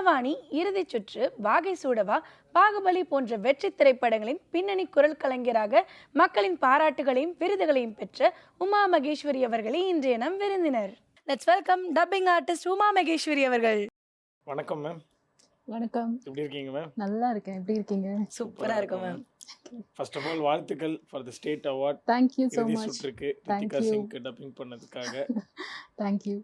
களவாணி, இறுதிச் சுற்று, வாகை சூடவா, பாகுபலி போன்ற வெற்றி திரைப்படங்களின் பின்னணி குரல் கலைஞராக மக்களின் பாராட்டுகளையும் விருதுகளையும் பெற்ற உமா மகேஸ்வரி அவர்களே இன்றைய நம் விருந்தினர். Let's welcome dubbing artist Uma Maheswari அவர்கள். வணக்கம் மேம். வணக்கம். எப்படி இருக்கீங்க மேம்? நல்லா இருக்கேன். எப்படி இருக்கீங்க? சூப்பரா இருக்கும் மேம். ஃபர்ஸ்ட் ஆஃப் ஆல் வாழ்த்துக்கள் for the state award. Thank you so இறுதி much. சுற்றுக்கு Thank Rithika you. Sync dubbing பண்ணதுக்காக. Thank you.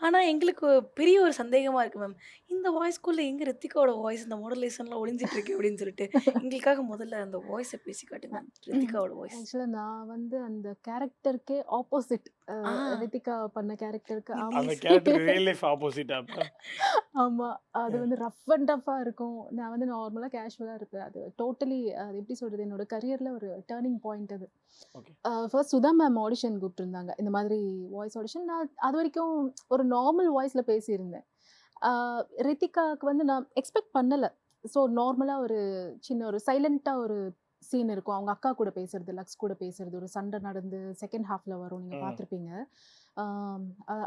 ஆனா எங்களுக்கு பெரிய ஒரு சந்தேகமா இருக்கு மேம். இந்த வாய்ஸ்குள்ள எங்க ரித்திகாவோட வாய்ஸ் இந்த மாடுலேஷன்லாம் ஒளிஞ்சிட்டு இருக்கு அப்படின்னு சொல்லிட்டு எங்களுக்காக முதல்ல அந்த வாய்ஸை பேசி காட்டுங்க. ரித்திகாவோட வாய்ஸ். ஆக்சுவலா நான் வந்து அந்த கேரக்டருக்கே ஆப்போசிட். ரித்திகா பண்ண கேரக்டருக்கு அந்த கேரக்டர் ரியல் லைஃப் ஆப்போசிட்டா? ஆமா. அது வந்து ரஃப் அண்ட் டஃபா இருக்கும். நான் வந்து நார்மலா கேஷுவலா இருப்பேன். அது டோட்டலி அது எப்படி சொல்றது, என்னோட கரியர்ல ஒரு டர்னிங் பாயிண்ட் அது. ஃபர்ஸ்ட் சுதா மேம் ஆடிஷன் கூப்பிட்டுருந்தாங்க, இந்த மாதிரி வாய்ஸ் ஆடிஷன். நான் அது வரைக்கும் ஒரு நார்மல் வாய்ஸ்ல பேசியிருந்தேன். ரித்திகாவுக்கு வந்து நான் எக்ஸ்பெக்ட் பண்ணலை. ஸோ நார்மலாக ஒரு சின்ன ஒரு சைலண்ட்டாக ஒரு சீன் இருக்கும். அவங்க அக்கா கூட பேசுறது, லக்ஸ் கூட பேசுறது, ஒரு சண்டை நடந்து செகண்ட் ஹாஃப்ல வரும், நீங்கள் பார்த்துருப்பீங்க.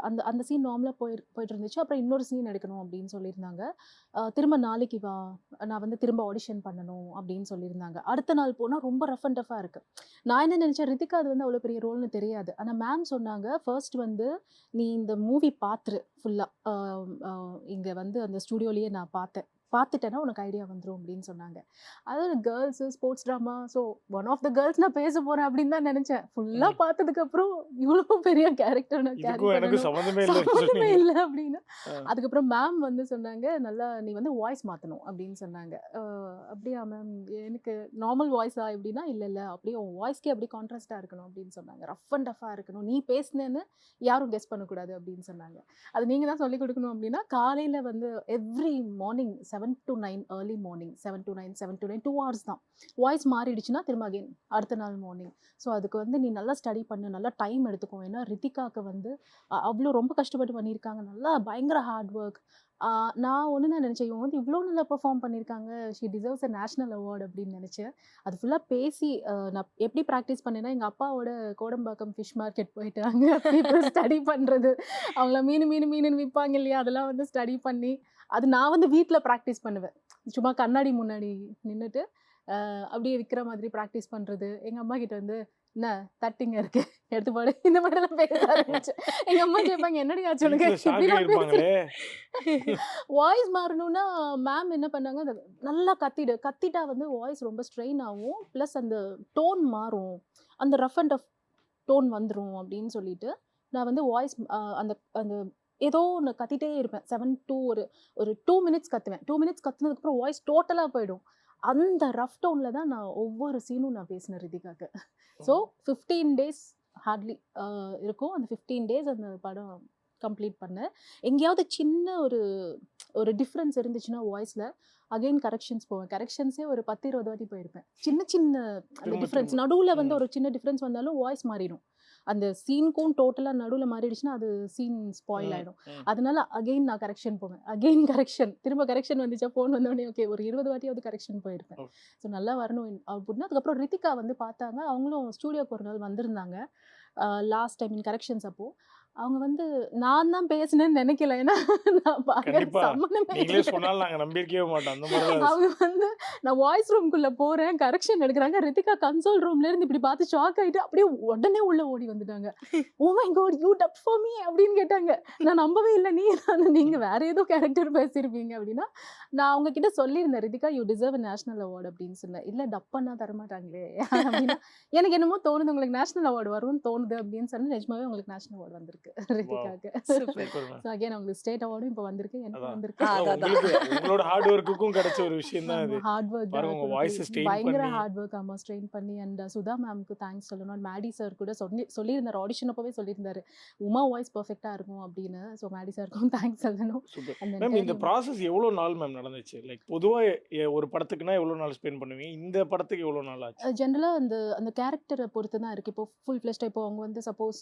அந்த அந்த சீன் நார்மலாக போயிட்டு இருந்துச்சு. அப்புறம் இன்னொரு சீன் எடுக்கணும் அப்படின்னு சொல்லியிருந்தாங்க. திரும்ப நாளைக்கு வா, நான் வந்து திரும்ப ஆடிஷன் பண்ணணும் அப்படின்னு சொல்லியிருந்தாங்க. அடுத்த நாள் போனால் ரொம்ப ரஃப் அண்ட் டஃபாக இருக்குது. நான் என்ன நினச்சேன், ரித்திகா அது வந்து அவ்வளோ பெரிய ரோல்னு தெரியாது. ஆனால் மேம் சொன்னாங்க, ஃபர்ஸ்ட் வந்து நீ இந்த மூவி பார்த்துரு ஃபுல்லாக. இங்கே வந்து அந்த ஸ்டூடியோலேயே நான் பார்த்துட்டேன்னா உனக்கு ஐடியா வந்துடும் அப்படின்னு சொன்னாங்க. அதாவது girls, sports drama, so one of the girls நான் பேச போகிறேன் அப்படின்னு தான் நினச்சேன். ஃபுல்லாக பார்த்ததுக்கப்புறம் இவ்வளோ பெரிய கேரக்டர் நான் கேரி சம்மந்தமே இல்லை அப்படின்னு. அதுக்கப்புறம் மேம் வந்து சொன்னாங்க, நல்லா நீ வந்து வாய்ஸ் மாற்றணும் அப்படின்னு சொன்னாங்க. அப்படியா மேம், எனக்கு நார்மல் வாய்ஸா எப்படின்னா, இல்லை அப்படியே உன் வாய்ஸ்க்கே அப்படியே கான்ட்ராஸ்டாக இருக்கணும் அப்படின்னு சொன்னாங்க. ரஃப் அண்ட் டஃபாக இருக்கணும், நீ பேசினேன்னு யாரும் கெஸ் பண்ணக்கூடாது அப்படின்னு சொன்னாங்க. அது நீங்கள் தான் சொல்லிக் கொடுக்கணும் அப்படின்னா, காலையில் வந்து every morning 7 to 9 early morning 7 to 9 2 hours தான். வாய்ஸ் மாறிடுச்சுன்னா திரும்ப அகைன் அடுத்த நாள் மார்னிங். ஸோ அதுக்கு வந்து நீ நல்லா ஸ்டடி பண்ணு, நல்லா டைம் எடுத்துக்கோ. ஏன்னா ரித்திகாவுக்கு வந்து அவ்வளோ ரொம்ப கஷ்டப்பட்டு பண்ணியிருக்காங்க, நல்லா பயங்கர ஹார்ட் ஒர்க். நான் ஒன்று தான் நினச்சேன், இவங்க வந்து இவ்வளோ நல்லா பெர்ஃபார்ம் பண்ணியிருக்காங்க, she deserves a national award அப்படின்னு நினச்சேன். அது ஃபுல்லாக பேசி நான் எப்படி ப்ராக்டிஸ் பண்ணேன்னா, எங்கள் அப்பாவோட கோடம்பாக்கம் ஃபிஷ் மார்க்கெட் போயிட்டு அங்கே பீப்புள் ஸ்டடி பண்ணுறது, அவங்கள மீனுன்னு விற்பாங்க இல்லையா, அதெல்லாம் வந்து ஸ்டடி பண்ணி அது நான் வந்து வீட்டில் ப்ராக்டிஸ் பண்ணுவேன். சும்மா கண்ணாடி முன்னாடி நின்றுட்டு அப்படியே விற்கிற மாதிரி ப்ராக்டிஸ் பண்ணுறது. எங்கள் அம்மா கிட்ட வந்து என்ன தட்டிங்க இருக்கு எடுத்து போடு, இந்த மாதிரிலாம் பேச ஆரம்பிச்சேன். எங்கள் அம்மா கேட்பாங்க, என்னடி ஆச்சு உனக்கு? வாய்ஸ் மாறணும்னா மேம் என்ன பண்ணாங்க, நல்லா கத்திட்டா வந்து வாய்ஸ் ரொம்ப ஸ்ட்ரெயின் ஆகும், ப்ளஸ் அந்த டோன் மாறும், அந்த ரஃப் அண்ட் டஃப் டோன் வந்துடும் அப்படின்னு சொல்லிட்டு நான் வந்து வாய்ஸ் அந்த அந்த ஏதோ ஒன்று கத்திட்டே இருப்பேன். 7 to ஒரு 2 minutes கத்துவேன். 2 minutes கத்துனதுக்கப்புறம் வாய்ஸ் டோட்டலாக போயிடும். அந்த ரஃப் டோனில் தான் நான் ஒவ்வொரு சீனும் நான் பேசினேன் ரித்திகாக்கு. ஸோ 15 days ஹார்ட்லி இருக்கும். அந்த 15 days அந்த படம் கம்ப்ளீட் பண்ணேன். எங்கேயாவது சின்ன ஒரு டிஃப்ரென்ஸ் இருந்துச்சுன்னா வாய்ஸில் அகெயின் கரெக்ஷன்ஸ் போவேன். கரெக்ஷன்ஸே ஒரு 10-20 வாட்டி போயிருப்பேன். சின்ன அந்த டிஃப்ரென்ஸ் நடுவில் வந்து ஒரு சின்ன டிஃப்ரென்ஸ் வந்தாலும் வாய்ஸ் மாறிடும். அந்த சீனுக்கும் டோட்டலாக நடுவில் மாறிடுச்சுன்னா அது சீன் ஸ்பாயில் ஆகிடும். அதனால அகெயின் நான் கரெக்ஷன் போவேன். அகெயின் கரெக்ஷன், திரும்ப கரெக்ஷன் வந்துச்சா, ஃபோன் வந்தோடனே ஓகே ஒரு 20 வாட்டியாவது கரெக்ஷன் போயிருப்பேன். ஸோ நல்லா வரணும் அப்படின்னா. அதுக்கப்புறம் ரித்திகா வந்து பார்த்தாங்க, அவங்களும் ஸ்டூடியோக்கு ஒரு நாள் வந்திருந்தாங்க லாஸ்ட் டைம் இன் கரெக்ஷன்ஸ். அப்போது அவங்க வந்து நான் தான் பேசினேன்னு நினைக்கல, ஏன்னா நான் அவங்க வந்து நான் வாய்ஸ் ரூம்குள்ளே போகிறேன், கரெக்ஷன் எடுக்கிறாங்க, ரித்திகா கன்சோல் ரூம்லேருந்து இப்படி பார்த்து ஷாக் ஆகிட்டு அப்படியே உடனே உள்ளே ஓடி வந்துட்டாங்க. Oh my god, you dub for me அப்படின்னு கேட்டாங்க. நான் நம்பவே இல்லை, நீங்கள் வேற ஏதோ கேரக்டர் பேசியிருப்பீங்க அப்படின்னா. நான் அவங்க கிட்ட சொல்லியிருந்தேன், Rithika you deserve national award அப்படின்னு சொன்னேன். இல்லை டப் பண்ணா தரமாட்டாங்களே அப்படின்னா, எனக்கு என்னமோ தோணுது உங்களுக்கு நேஷனல் அவார்டு வரும்னு தோணுது அப்படின்னு சொன்னேன். நிஜமாவே உங்களுக்கு நேஷனல் அவார்டு வந்திருக்கு ரித்திகாக்கு. சோ அகைன் உங்களுக்கு ஸ்டேட் அவார்டும் இப்போ வந்திருக்கு, எனக்கு வந்திருக்கு. உங்களோட ஹார்ட் வர்க்குக்கும் கிடைச்ச ஒரு விஷயம் தான் இது. ஹார்ட் வர்க், உங்க வாய்ஸ் ஸ்ட்ரெயின் பண்ணி, பயங்கர ஹார்ட் வர்க். ஆமா, ஸ்ட்ரெயின் பண்ணி. அண்ட் சுதா மேம்க்கு தேங்க்ஸ் சொல்லணும். மேடி சார் கூட சொல்லியிருந்தார், ஆடிஷன் அப்பவே சொல்லியிருந்தாரு உமா வாய்ஸ் பெர்ஃபெக்ட்டா இருக்கும் அப்படின்னு. ஸோ மேடி சாருக்கும் தேங்க்ஸ் சொல்லணும். மேம் இந்த ப்ராசஸ் எவ்வளோ நாள் மேம் நடந்துச்சு? லைக் பொதுவாக ஒரு படத்துக்குன்னா எவ்வளோ நாள் ஸ்பெண்ட் பண்ணுவீங்க, இந்த படத்துக்கு எவ்வளோ நாள் ஆச்சு? ஜென்ரலாக அந்த கேரக்டரை பொறுத்து தான் இருக்குது. இப்போ ஃபுல் ஃப்ளெஷ்டாக இப்போ அவங்க வந்து சப்போஸ்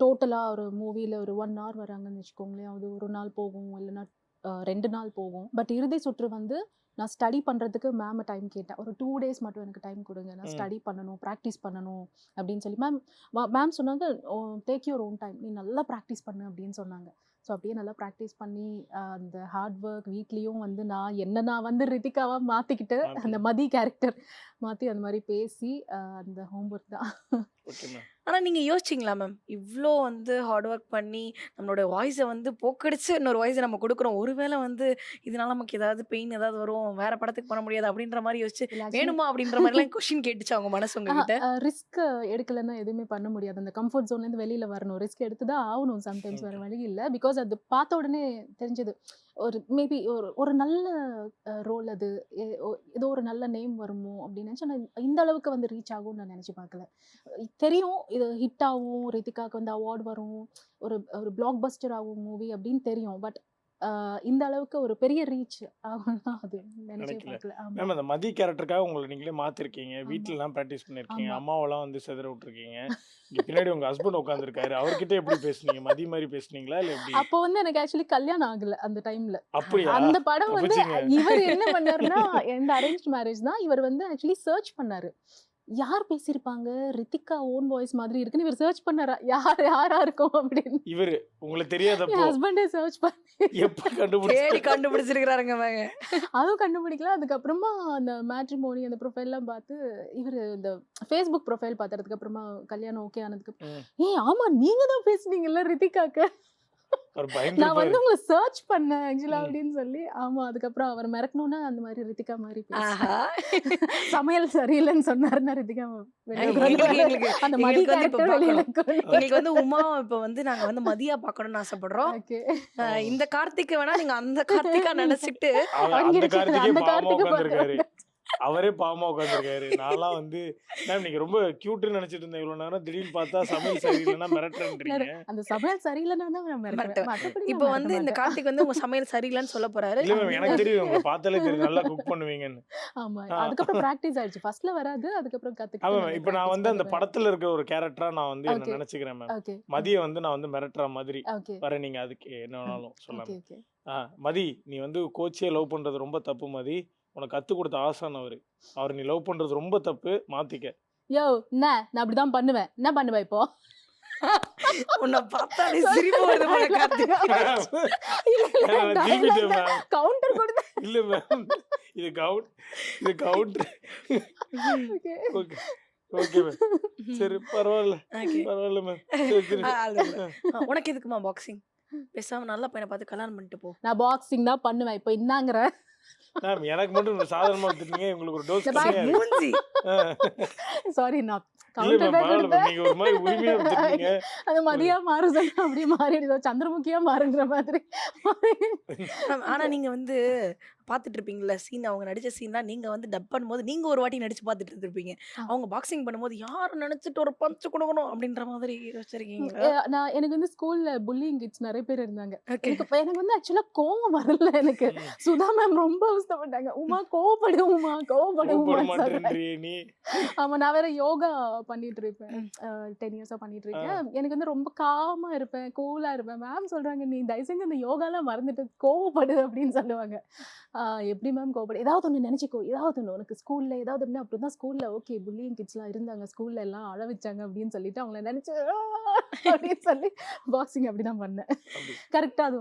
டோட்டலாக ஒரு மூவியில் ஒரு 1 hour வராங்கன்னு வச்சுக்கோங்களேன், அது ஒரு நாள் போகும், இல்லைன்னா 2 நாள் போகும். பட் இறுதி சுற்று வந்து நான் ஸ்டடி பண்ணுறதுக்கு மேம் டைம் கேட்டேன். ஒரு 2 days மட்டும் எனக்கு டைம் கொடுங்க, நான் ஸ்டடி பண்ணணும், ப்ராக்டிஸ் பண்ணணும் அப்படின்னு சொல்லி மேம் சொன்னாங்க, டேக் யுவர் ஓன் டைம், நீ நல்லா ப்ராக்டிஸ் பண்ணு அப்படின்னு சொன்னாங்க. ஸோ அப்படியே நல்லா ப்ராக்டிஸ் பண்ணி அந்த ஹார்ட் ஒர்க் வீக்லியும் வந்து நான் வந்து ரித்திகாவா மாற்றிக்கிட்டு அந்த மதி கேரக்டர் மாற்றி அந்த மாதிரி பேசி அந்த ஹோம்ஒர்க் தான். Okay ma'am. ஆனா நீங்க யோசிச்சீங்களா மேம்? இவ்ளோ வந்து ஹார்ட் ஒர்க் பண்ணி நம்மளோட வாய்ஸ வந்து போக்கடிச்சு இன்னொரு வாய்ஸ நம்ம குடுக்குறோம். ஒருவேளை வந்து இதனால நமக்கு ஏதாவது பெயின் ஏதாவது வரும், வேற படத்துக்கு பண்ண முடியாது அப்படின்ற மாரி யோசிச்சு, இல்ல ஆக்சுவலி வேணுமா அப்படின்ற மாரிலாம் கொஸ்டின் கேட்டுச்சா உங்க மனசு உங்ககிட்ட? ரிஸ்க் எடுக்கலைன்னா எதுவுமே பண்ண முடியாது. அந்த கம்ஃபர்ட் ஜோன்லேருந்து வெளியில் வரணும். ரிஸ்க் எடுத்து தான் ஆகணும் சம்டைம்ஸ், வேறு ஓகே. வழி இல்லை. பிகாஸ் அது பார்த்த உடனே தெரிஞ்சது. ஒரு மேபி ஒரு நல்ல ரோல் அது. ஏதோ ஒரு நல்ல நேம் வருமோ அப்படின்னு நினச்சி, ஆனால் இந்த அளவுக்கு வந்து ரீச் ஆகும்னு நான் நினச்சி பார்க்கல. தெரியும் இது ஹிட் ஆகும், ரித்திகாவுக்கு வந்து அவார்ட் வரும், ஒரு ஒரு பிளாக் பஸ்டர் ஆகும் மூவி அப்படின்னு தெரியும். பட் இந்த அளவுக்கு ஒரு பெரிய ரீச் ஆகும்னா அது நினச்சே நினைக்கல. பார்க்கல. மேம் ஆமாம் அந்த மதி கேரக்டருக்காக உங்களை நீங்களே மாத்திருக்கீங்க. ஆமாம் வீட்டிலலாம் ப்ராக்டிஸ் பண்ணியிருக்கீங்க. ஆமாம். அம்மாவெல்லாம் வந்து செதற விட்டுருக்கீங்க. இங்கே பின்னாடி உங்கள் ஹஸ்பண்ட் உட்காந்துருக்காரு. அவர்கிட்ட எப்படி பேசுனீங்க? மதி மாதிரி பேசுனீங்களா இல்லை எப்படி? அப்போ வந்து எனக்கு ஆக்சுவலி கல்யாணம் ஆகல அந்த டைம்ல. அப்படியா? அந்த படம் வந்து தப்பிச்சிங்க. இவர் என்ன பண்ணாருன்னா, எந்த அரேஞ்ச் மேரேஜ் தான். இவர் வந்து ஆக்சுவலி சர்ச் பண்ணாரு. யார் பேசியிருப்பாங்க? ரித்திகா ஓன் வாய்ஸ் மாதிரி இருக்குன்னு இவர் சர்ச் பண்ணாரா? யாரா இருக்கும் அப்படின்னு. இவர் உங்களுக்கு என் தெரியாதப்போ ஹஸ்பண்டே சர்ச் பண்ணி எப்படி தேடி கண்டுபிடிச்சாரு? கண்டுபிடிச்சிருக்காருங்க அவங்க. அதுவும் கண்டுபிடிக்கல. அதுக்கப்புறமா அந்த மேட்ரிமோனி அந்த ப்ரொஃபைல்லாம் பார்த்து இவர் இந்த ஃபேஸ்புக் ப்ரொஃபைல் பார்த்ததுக்கு அப்புறமா கல்யாணம் ஓகே ஆனதுக்கு ம். ஏய் ஆமா நீங்க தான் பேசுனீங்கல்ல ரித்திகாக்கு. அவர் நான் பயந்துருப்பாரு. வந்து உங்களை சர்ச் பண்ணேன் ஆக்சுவலா ம். அப்படின்னு சொல்லி. ஆமா அதுக்கப்புறம் அவர் மிரட்டணும்னா அந்த மாதிரி ரித்திகா மாதிரி பேசி ஆஹா. சமையல் சரியில்லைன்னு சொன்னாருன்னா ரித்திகா வெளியே கொண்டு எங்களுக்கு வருவாரு. எங்களுக்கு அந்த மதி எங்களுக்கு வந்து இப்ப கேரக்டர் வெளியில பார்க்கணும். கொண்டு எங்களுக்கு வந்து உமா இப்ப வந்து நாங்க வந்து மதியா பார்க்கணும்னு ஆசைப்படுறோம். ஓகே இந்த கார்த்திக் வேணா நீங்க அந்த கார்த்திகா நினைச்சிட்டு அந்த வங்கிடுச்சு. கார்த்திகே அந்த பாவமா கார்த்திகை உட்காந்துருக்காரு. பார்க்க அவரே பாவமா உட்காந்துருக்காரு. நான்லாம் வந்து மேம் நீங்க ரொம்ப கியூட்னு நினைச்சிட்டு இருந்தேன் இவ்வளவு நேரம். திடீர்னு பார்த்தா சமையல் சரியில்லைன்னா மிரட்டுறேன்றீங்க. அந்த சமையல் சரியில்லைன்னா தான் நான் மிரட்டுவேன். மறந்துட்டேன். மற்றபடி இப்ப நான் வந்து மிரட்ட இந்த மாட்டேன். கார்த்திக் வந்து உங்க சமையல் சரியில்லைன்னு சொல்ல போறாரு. இல்ல மேம் எனக்கு தெரியும். உங்களை பார்த்தாலே தெரியும் நல்லா குக் பண்ணுவீங்கன்னு. ஆமா ஆ. அதுக்கப்புறம் பிராக்டிஸ் ஆயிடுச்சு. ஃபர்ஸ்ட்ல வராது, அதுக்கப்புறம் ஆமா கத்துக்கிட்டு மேம். நல்லா இப்ப நான் பிராக்டிஸ் வந்து அந்த பண்ணுவேன். படத்துல இருக்க ஒரு கேரக்டரா நான் வந்து என்ன ஓகே நினைச்சுக்கிறேன் மேம். ஓகே மதிய வந்து நான் வந்து மிரட்டுற மாதிரி ஓகே வர நீங்க அதுக்கு என்ன வேணாலும் சொல்லலாம். ஓகே ஓகே மதி நீ வந்து கோச்சியை லவ் பண்றது ரொம்ப தப்பு மதி. உனக்கு கற்றுக் கொடுத்த ஆசான் அவர். அவர் நீ லவ் பண்றது ரொம்ப தப்பு, மாத்திக்க. யோ என்ன நான் அப்படிதான் பண்ணுவேன். என்ன பண்ணுவேன் இப்போ? உன்னை பார்த்தாலே சிரிப்பு வருது போல கார்த்திக். நான் திரும்பிட்டேன் மேம். கவுண்டர் கொடுத்து இல்ல மேம் இது counter. Okay okay okay ma'am. சரி பரவாயில்ல Okay. பரவாயில்ல மேம். சரி சரி. உனக்கு எதுக்குமா பாக்ஸிங்? பேசாம நல்ல பையனை பார்த்து கல்யாணம் பண்ணிட்டு போ. நான் பாக்ஸிங் தான் பண்ணுவேன். இப்போ என்னங்கிற மேம் எனக்கு மட்டும் சாதாரணமா எடுத்துட்டீங்க. உங்களுக்கு ஒரு டோஸ் இந்த bag கம்மியா இருக்கு. மூஞ்சி. சாரி நான் இல்ல கவுண்டர் மேம் தான் பரவாயில்ல மேம். கொடுத்தேன். நீங்க ஒரு மாதிரி உரிமையா எடுத்துட்டீங்க. அது மதியா மாறு சொன்னா அப்படியே மாறிடுதோ சந்திரமுகியா மாறுங்கிற மாதிரி. ஆனா நீங்க வந்து பார்த்துட்டு இருப்பீங்கல்ல சீன், அவங்க நடிச்ச சீன்லாம் நீங்க வந்து டப் பண்ணும்போது நீங்க ஒரு வாட்டி நடிச்சு பார்த்துட்டு இருந்திருப்பீங்க. அவங்க பாக்ஸிங் பண்ணும்போது யாரும் நினைச்சிட்டு ஒரு பஞ்ச் கொடுக்கணும் அப்படின்ற மாதிரி யோசிச்சிருக்கீங்களா? நான் எனக்கு வந்து ஸ்கூல்ல புல்லிங் கிட்ஸ் நிறைய பேர் இருந்தாங்க. ஓகே. எனக்கு வந்து ஆக்சுவலா கோவம் வரல எனக்கு. ம். சுதா மேம் ரொம்ப அவஸ்தைப்பட்டாங்க. உமா கோவப்படு உமா கோவப்படு கோவப்பட உமான்னு சொல்றாங்க. மாட்டேன்றீ நீ. ஆமா நான் வேற யோகா பண்ணிட்டு இருப்பேன். ம். 10 இயர்ஸா பண்ணிட்டு ஆ. இருக்கேன். எனக்கு வந்து ரொம்ப காமா இருப்பேன், கூலா இருப்பேன். மேம் சொல்றாங்க நீ தயவு செஞ்சு அந்த யோகாலாம் மறந்துட்டு கோவப்படு அப்படின்னு சொல்லுவாங்க. எப்படி மேம் கோவப்படு? ஏதாவது ஒன்று நினைச்சுக்கோ, ஏதாவது ஒன்று உனக்கு ஸ்கூல்ல ஏதாவது ஒன்று. அப்படிதான் ஸ்கூல்ல ஓகே புல்லிங் கிட்ஸ்லாம் இருந்தாங்க ஸ்கூல்ல எல்லாம் அழ வச்சாங்க அப்படின்னு சொல்லிட்டு அவங்கள நினைச்சு அப்படின்னு சொல்லி பாக்ஸிங் அப்படிதான் பண்ணேன். அப்படி. கரெக்டா அது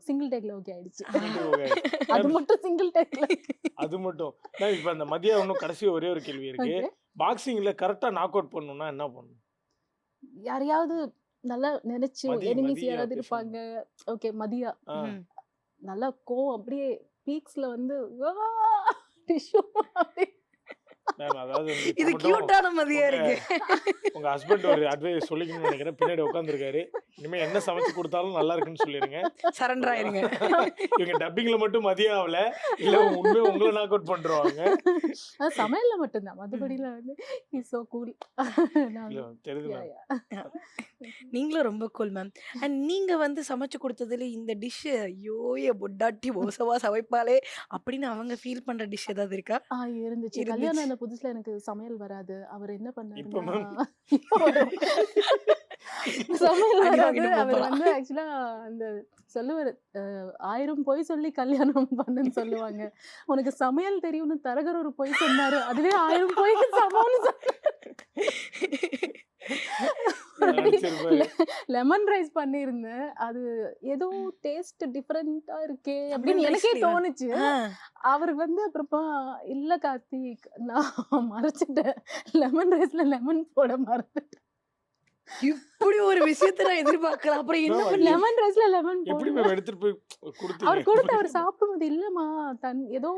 சிங்கிள் டேக்ல ஓகே ஆயிடுச்சு. ஓகே. அது மேம் மட்டும் சிங்கிள் டேக்ல. அது மட்டும். மேம் இப்ப அந்த மதியம் இன்னும் கடைசி ஒரே ஒரு கேள்வி இருக்கு. ஓகே பாக்ஸிங்ல கரெக்டா நாக் அவுட் பண்ணணும்னா என்ன பண்ணணும்? யாரையாவது நல்லா நினைச்சு மதி எனிமீஸ் மதியா யாராவது பேசணும். இருப்பாங்க. ஓகே மதியா ஆ. ம். நல்லா கோவம் அப்படியே பீக்ஸ்ல வந்து டிஷ்யூ அப்படி மேம் அதாவது வந்து இப்ப இது மட்டும் கியூட்டான மதியா உங்க இருக்கு. உங்க ஹஸ்பண்ட் ஒரு அட்வைஸ் சொல்லிக்கணும்னு நினைக்கிறேன். பின்னாடி உட்காந்துருக்காரு. இனிமே என்ன சமைச்சு கொடுத்தாலும் நல்லா இருக்குன்னு சொல்லிருங்க. சரண்டர் ஆயிருங்க. இவங்க டப்பிங்ல மட்டும் மதியம் ஆகல. இல்ல உண்மையா உங்களை நாக் அவுட் பண்றாங்க. சமையல்ல மட்டும்தான். மற்றபடியில வந்து இஸ் சோ கூல். இல்ல தெரியுது மேம். நீங்களும் ரொம்ப கூல் மேம். அண்ட் நீங்க வந்து சமைச்சு கொடுத்ததுல இந்த டிஷ் ஐயோ என் பொண்டாட்டி மோசமா சமைப்பாளே அப்படின்னு அவங்க ஃபீல் பண்ற டிஷ் ஏதாவது இருக்கா? இருந்துச்சு. இருந்துச்சு. கல்யாணம் ஆன புதுசுல எனக்கு சமையல் வராது. அவர் என்ன இப்ப பண்ணாருன்னா மேம் இப்போ வரும். சமையல் அடி வராது. வாங்கிட்டு அவர் போலாம். வந்து ஆக்சுவலா அந்த சொல்லுவாரு, 1000 பொய் சொல்லி கல்யாணம் பண்ணுன்னு சொல்லுவாங்க. உனக்கு சமையல் தெரியும்னு தரகர் ஒரு பொய் சொன்னாரு. அதுவே 1000 பொய்க்கு சமம்னு நடிச்சிருப்பாரு. லெமன் ரைஸ் பண்ணியிருந்தேன். அது ஏதோ டேஸ்ட் டிஃபரெண்டா இருக்கே அப்படின்னு Lemon எனக்கே rice-லயா? தோணுச்சு. அவரு வந்து அப்புறமா இல்ல கார்த்திக், நான் மறைச்சிட்டேன். லெமன் ரைஸ்ல லெமன் போட மறந்துட்டேன். இப்படி ஒரு விஷயத்த நான் எதிர்பார்க்கல. அப்புறம் என்ன No, பண்ணி லெமன் ரைஸ்ல லெமன் எப்படி போடல. மேம் எடுத்துட்டு போய் அவர் கொடுத்தீங்க? கொடுத்து அவர் சாப்பிடும்போது இல்லம்மா ஏதோ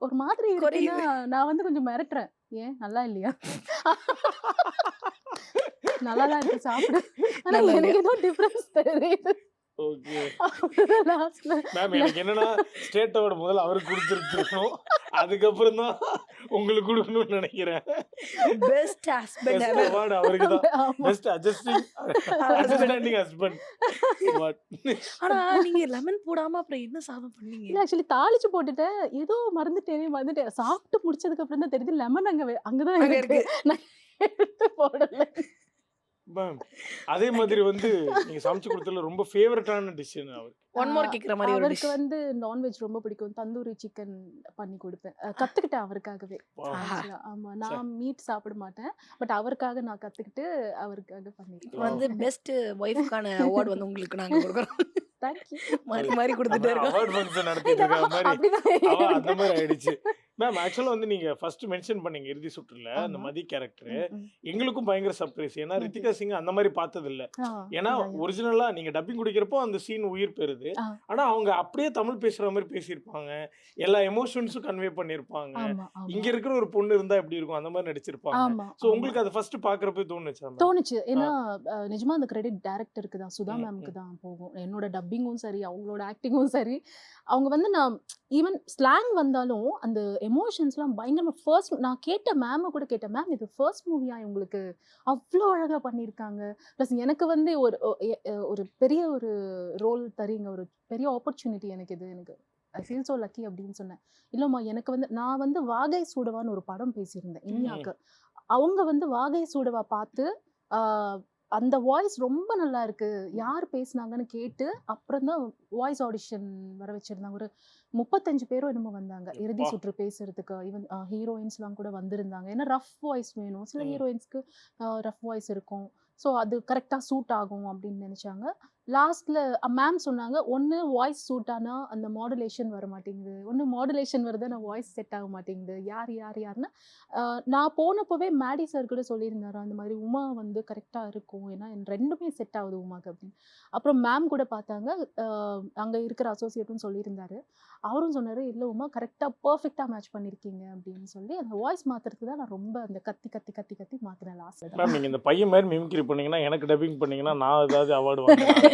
ஒரு மாதிரி இருக்குன்னா குறையுது. நான் வந்து கொஞ்சம் மிரட்டுறேன். ஏன் நல்லா இல்லையா? நல்லாதான் இருக்கு சாப்பிடு. ஆனா நல்லா எனக்கு ஏதோ டிஃபரன்ஸ் தெரியுது. ஓகே அப்புறம் லாஸ்ட்ல மேம், எனக்கு என்னன்னா ஸ்டேட் அவார்டு முதல்ல அவருக்கு கொடுத்துருக்கணும், அதுக்கப்புறம் தான் உங்களுக்கு கொடுக்கணும்னு நினைக்கிறேன். Best husband best ever. Award அவருக்கு தான். ஆமா. Best understanding husband. ஆனா நீங்க லெமன் போடாம அப்புறம் என்ன சாதம் பண்ணீங்க? இல்ல ஆக்சுவலி தாளிச்சு போட்டுட்டேன். ஏதோ மறந்துட்டேன். சாப்பிட்டு முடிச்சதுக்கு அப்புறம் தான் தெரியுது லெமன் அங்கதான் அங்க இருக்கு. நான் எடுத்து போடல. மேம், அதே மாதிரி வந்து நீங்க சமைச்சு கொடுத்ததுல ரொம்ப ஃபேவரட்டான டிஷ் அவருக்கு. ஒன் மோர் கேக்குற மாதிரி ஒரு அவருக்கு டிஷ். வந்து நான்வெஜ் ரொம்ப பிடிக்கும். தந்தூரி சிக்கன் பண்ணி கொடுப்பேன். கத்துக்கிட்டேன் அவருக்காகவே. Wow. Actually, ஆமா நான் மீட் சாப்பிட மாட்டேன். பட் அவருக்காக நான் கத்துக்கிட்டு அவருக்காக பண்ணிருக்கேன். வந்து பெஸ்ட் ஒய்ஃப்கான அவார்ட் வந்து உங்களுக்கு நாங்க கொடுக்குறோம். தேங்க்யூ. மாறி மாறி கொடுத்துட்டே இருக்கோம். அவார்ட் ஃபங்க்ஷன் நடத்திட்டு இருக்க மாதிரி அப்படிதான் அந்த மாதிரி ஆயிடுச்சு. மேம், ஆக்சுவலா வந்து நீங்க ஃபர்ஸ்ட் மென்ஷன் பண்ணீங்க இறுதி சுற்றுல அந்த ஆமா. மதி கேரக்டர் ம், ம். எங்களுக்கும் பயங்கர சர்ப்ரைஸ். ஏன்னா Okay. ரித்திகா சிங் அந்த மாதிரி பார்த்தது இல்ல. ஆ, ஏன்னா yeah, yeah. ஒரிஜினலா நீங்க டப்பிங் குடிக்கிறப்போ அந்த சீன் உயிர் பெறுது. ஆ. ஆனா அவங்க அப்படியே தமிழ் பேசுற மாதிரி பேசியிருப்பாங்க, எல்லா எமோஷன்ஸும் கன்வே பண்ணிருப்பாங்க. ஆமா, ஆமா. இங்க இருக்கிற ஒரு பொண்ணு இருந்தா எப்படி இருக்கும் அந்த மாதிரி நடிச்சிருப்பாங்க. ஆமா, சோ ஆமா. உங்களுக்கு அது ஃபர்ஸ்ட் பாக்குறப்ப தோணுச்சா மேம்? தோணுச்சு. ஏன்னா நிஜமா அந்த கிரெடிட் டைரக்டருக்கு தான், சுதா ம், மேம்க்கு தான் போகும். என்னோட டப்பிங்கும் சரி, அவங்களோட ஆக்டிங்கும் சரி, அவங்க வந்து நான் ஈவன் ஸ்லாங் வந்தாலும் அந்த எமோஷன்ஸ்லாம் பயங்கரமா ஃபர்ஸ்ட் நான் கேட்ட மேம கூட கேட்டேன், மேம் இது ஃபர்ஸ்ட் மூவியா உங்களுக்கு அவ்வளோ அழகா பண்ணியிருக்காங்க. ப்ளஸ் எனக்கு வந்து ஒரு பெரிய ஒரு ரோல் தரீங்க, ஒரு பெரிய ஆப்பர்ச்சுனிட்டி எனக்கு இது. எனக்கு ஐ ஃபீல் ஸோ லக்கி அப்படின்னு சொன்னேன். இல்லைம்மா எனக்கு வந்து நான் வந்து வாகை சூடவான்னு ஒரு படம் பேசியிருந்தேன் இந்தியாவுக்கு. அவங்க வந்து வாகை சூடவா பார்த்து அந்த வாய்ஸ் ரொம்ப நல்லா இருக்கு, யார் பேசுனாங்கன்னு கேட்டு அப்புறம் தான் வாய்ஸ் ஆடிஷன் வர வச்சிருந்தாங்க. ஒரு 35 பேரும் என்னமோ வந்தாங்க இறுதி அப்பா. சுற்று பேசுறதுக்கு. ஈவன் ஹீரோயின்ஸ்லாம் கூட வந்திருந்தாங்க. ஏன்னா ரஃப் வாய்ஸ் வேணும், சில ம். ஹீரோயின்ஸ்க்கு ரஃப் வாய்ஸ் இருக்கும். ஸோ அது கரெக்டாக சூட் ஆகும் அப்படின்னு நினச்சாங்க. லாஸ்ட்ல மேம் சொன்னாங்க, ஒன்று வாய்ஸ் சூட் ஆனால் அந்த மாடுலேஷன் வர மாட்டேங்குது, ஒன்று மாடுலேஷன் வருது ஆனால் வாய்ஸ் செட் ஆக மாட்டேங்குது, யாருன்னா நான் போனப்போவே மேடி சார் கூட சொல்லியிருந்தாரு, அந்த மாதிரி உமா வந்து கரெக்டாக இருக்கும், ஏன்னா ரெண்டுமே செட் ஆகுது உமாக்கு அப்படின்னு. அப்புறம் மேம் கூட பார்த்தாங்க, அங்கே இருக்கிற அசோசியேட்டும் சொல்லியிருந்தாரு. அவரும் சொன்னார், இல்லை உமா கரெக்டாக பர்ஃபெக்டாக மேட்ச் பண்ணியிருக்கீங்க அப்படின்னு சொல்லி. அந்த வாய்ஸ் மாற்றுறதுக்கு தான் நான் ரொம்ப அந்த கத்தி கத்தி கத்தி கத்தி மாற்றினேன் லாஸ்ட். மேம், நீங்க இந்த பையன் மாதிரி மிமிக்ரி பண்ணீங்கன்னா, எனக்கு டப்பிங் பண்ணீங்கன்னா நான் ஏதாவது அவார்டு வாங்குறேன்.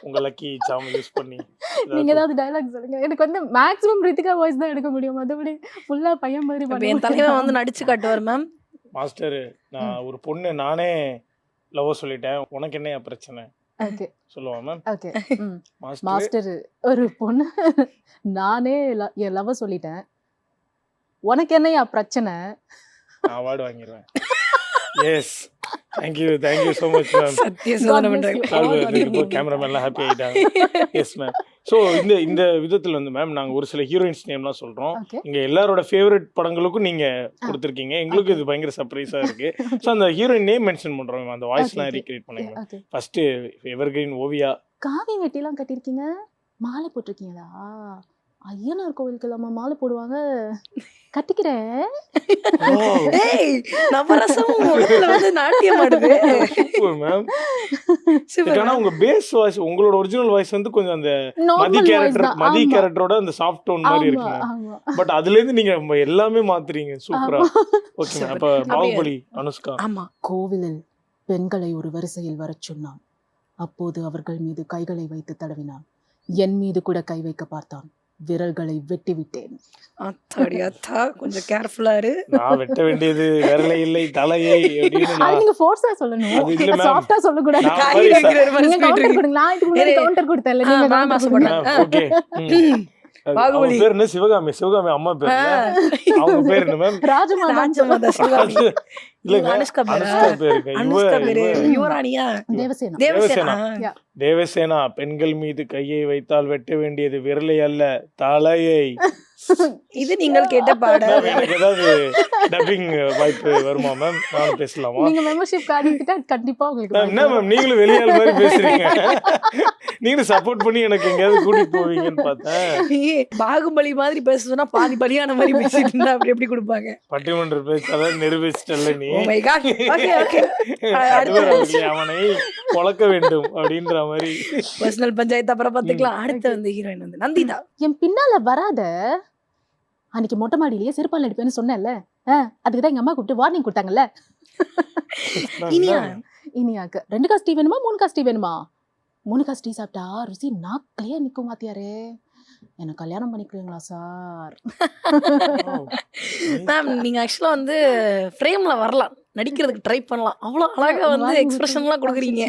உங்க லக்கி சாம் யூஸ் பண்ணி நீங்க ஏதாவது டயலாக் சொல்லுங்க. எனக்கு வந்து மேக்ஸிமம் ரித்திகா வாய்ஸ் தான் எடுக்க முடியும், மற்றபடி ஃபுல்லா பையன் மாதிரி இப்ப என் தலைவன் வந்து நடிச்சு காட்டுவார் மேம். மாஸ்டர், நான் ஒரு பொண்ணு நானே லவ் சொல்லிட்டேன், உனக்கு என்ன பிரச்சனை ஓகே சொல்லுவான் மேம். ஓகே மாஸ்டர் மாஸ்டர், ஒரு பொண்ணு நானே என் லவ் சொல்லிட்டேன், உனக்கு என்னையா பிரச்சனை? நான் அவார்டு வாங்கிடுவேன். Yes, thank you so much ma'am. Sathiya Sodhanai God bless பண்றாங்க. you. கேமராமேன்லாம் ஹாப்பி ஆயிட்டாங்க. Yes ma'am. ஸோ இந்த விதத்தில் வந்து மேம் நாங்கள் ஒரு சில ஹீரோயின்ஸ் நேம்லாம் சொல்கிறோம். ஓகே இங்கே எல்லாரோட ஃபேவரட் படங்களுக்கும் நீங்கள் கொடுத்துருக்கீங்க. எங்களுக்கு இது பயங்கர சர்ப்ரைஸாக இருக்குது. ஸோ அந்த ஹீரோயின் நேம் மென்ஷன் பண்ணுறோம் மேம், அந்த வாய்ஸ்லாம் ரீக்ரியேட் பண்ணுங்க ma'am. Okay. First evergreen Oviya. காவி வெட்டிலாம் கட்டியிருக்கீங்க, மாலை போட்டிருக்கீங்களா? ஐயனார் கோவிலுக்கு இல்லாம மாலை போடுவாங்க, கட்டிக்கிறேன். ஏய், நவரசம் முகத்துல வந்து நாட்டியம் ஆடுது. Super ma'am. சூப்பர். ஆனால் உங்கள் பேஸ் வாய்ஸ், உங்களோட ஒரிஜினல் வாய்ஸ் வந்து கொஞ்சம் அந்த மதி நார்மல் வாய்ஸ் கேரக்டர் தான். மதி ஆமா கேரக்டரோட அந்த சாஃப்ட் டோன் மாதிரி இருக்கு ஆமா மேம். ஆமா பட் அதுலேருந்து நீங்கள் எல்லாமே மாத்துறீங்க, சூப்பரா. Okay ma'am. அப்போ அப்படியே. பாகுபலி அனுஷ்கா. ஆமா. கோவிலில் பெண்களை ஒரு வரிசையில் வரச் சொன்னான். அப்போது அவர்கள் மீது கைகளை வைத்து தடவினான். என் மீது கூட கை வைக்க பார்த்தான். விரல்களை வெட்டி விட்டேன். அத்தாடி அத்தா, கொஞ்சம் கேர்ஃபுல்லா இரு. நான் வெட்ட வேண்டியது விரலை இல்லை தலையை அப்படின்னு அது நான் நீங்க ஃபோர்ஸா சொல்லணும், அது இல்ல ma'am. சாஃப்ட்டா சொல்லக்கூடாது. நான் காய் வைக்கிற மாதிரி நீங்க சொல்லிட்டு கவுண்டர் இருக்கீங்க. கொடுங்க. நான் இதுக்கு முன்னாடி ஏய், கவுண்டர் கொடுத்தேன்ல, நீங்க மாமா counter கொடுங்க. சொல்றேன். ஓகே. அவங்க பாகுபலி. பேர் என்ன? சிவகாமி. சிவகாமி அம்மா பேர் அவங்க பேர் என்ன மேம்? ராஜமாதா ராஜமாதா சிவகாமி. இல்லங்க அனுஷ்கா பேரா? அனுஷ்கா பேருங்க. அனுஷ்கா பேரு யுவராணியா? தேவசேனா. தேவசேனா. Yeah. தேவசேனா பெண்கள் மீது கையை வைத்தால் வெட்ட வேண்டியது விரலை அல்ல தலையை. இது நீங்கள் கேட்ட பாடல். மேம் எனக்கு ஏதாவது டப்பிங் வாய்ப்பு வருமா மேம்? நானும் பேசலாமா? நீங்க மெம்பர்ஷிப் கார்டு எடுத்துட்டா கண்டிப்பா உங்களுக்கு மேம் என்ன மேம் நீங்களும் வெளியாள் மாதிரி பேசுறீங்க? நீங்களும் சப்போர்ட் பண்ணி எனக்கு எங்கேயாவது கூட்டிட்டு போவீங்கன்னு பார்த்தேன். ஏய், பாகுபலி மாதிரி பேசுனா பாதி பலியான மாதிரி பேசிட்டு இருந்தா அப்படி எப்படி கொடுப்பாங்க? பட்டிமன்ற பேச்சு அதாவது நிரூபிச்சிட்டல்ல நீ. Oh my god. Okay, okay. அதுவே அவருக்கு அவனை பொளக்க வேண்டும் அப்படின்ற மாதிரி. பர்சனல் பஞ்சாயத்து அப்புறம் பாத்துக்கலாம். அடுத்து வந்து ஹீரோயின் வந்து நந்திதா. என் பின்னால வராத. அன்னைக்கு மொட்டை மாடியிலேயே செருப்பால் அடிப்பேன்னு சொன்னேன்ல, அதுக்கு தான் எங்க அம்மா கூப்பிட்டு வார்னிங் கொடுத்தாங்கல்ல. இனியா? இனியாக்கு 2 காசு டீ வேணுமா 3 காசு டீ வேணுமா? 3 காசு டீ சாப்பிட்டா ருசி நாக்கிலேயே நிற்கும் வாத்தியாரே. எனக்கு கல்யாணம் பண்ணிக்கிறீங்களா சார்? மேம் நீங்க ஆக்சுவலா வந்து ஃப்ரேம்ல வரலாம், நடிக்கிறதுக்கு ட்ரை பண்ணலாம். அவ்வளவு அழகா வந்து எக்ஸ்பிரஷன்லாம் கொடுக்குறீங்க.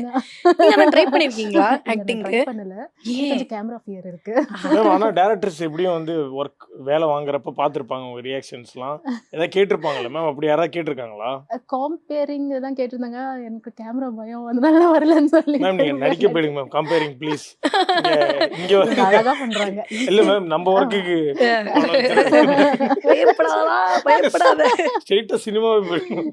நீங்க ட்ரை பண்ணிருக்கீங்களா ஆக்டிங்க்கு? பண்ணல, ஏன்? கொஞ்சம் கேமரா ஃபியர் இருக்கு. மேம் ஆனா டைரக்டர்ஸ் எப்படியும் வந்து ஒர்க் வேலை வாங்குறப்ப பார்த்துருப்பாங்க உங்க ரியாக்ஷன்ஸ்லாம். ஏதாவது கேட்டிருப்பாங்கல்ல மேம்? அப்படி யாராவது கேட்டிருக்காங்களா? காம்பேரிங் தான் கேட்டிருந்தாங்க. எனக்கு கேமரா பயம், அதனால வரலன்னு சொல்லி. மேம் நீங்க நடிக்க போயிடுங்க மேம். Comparing please. இங்க வந்து அழகா பண்றாங்க. இல்ல மேம் நம்ம ஒர்க்குக்கு பயப்படாதா, பயப்படாத. ஸ்ட்ரெயிட்டா சினிமாவே போயிடும்.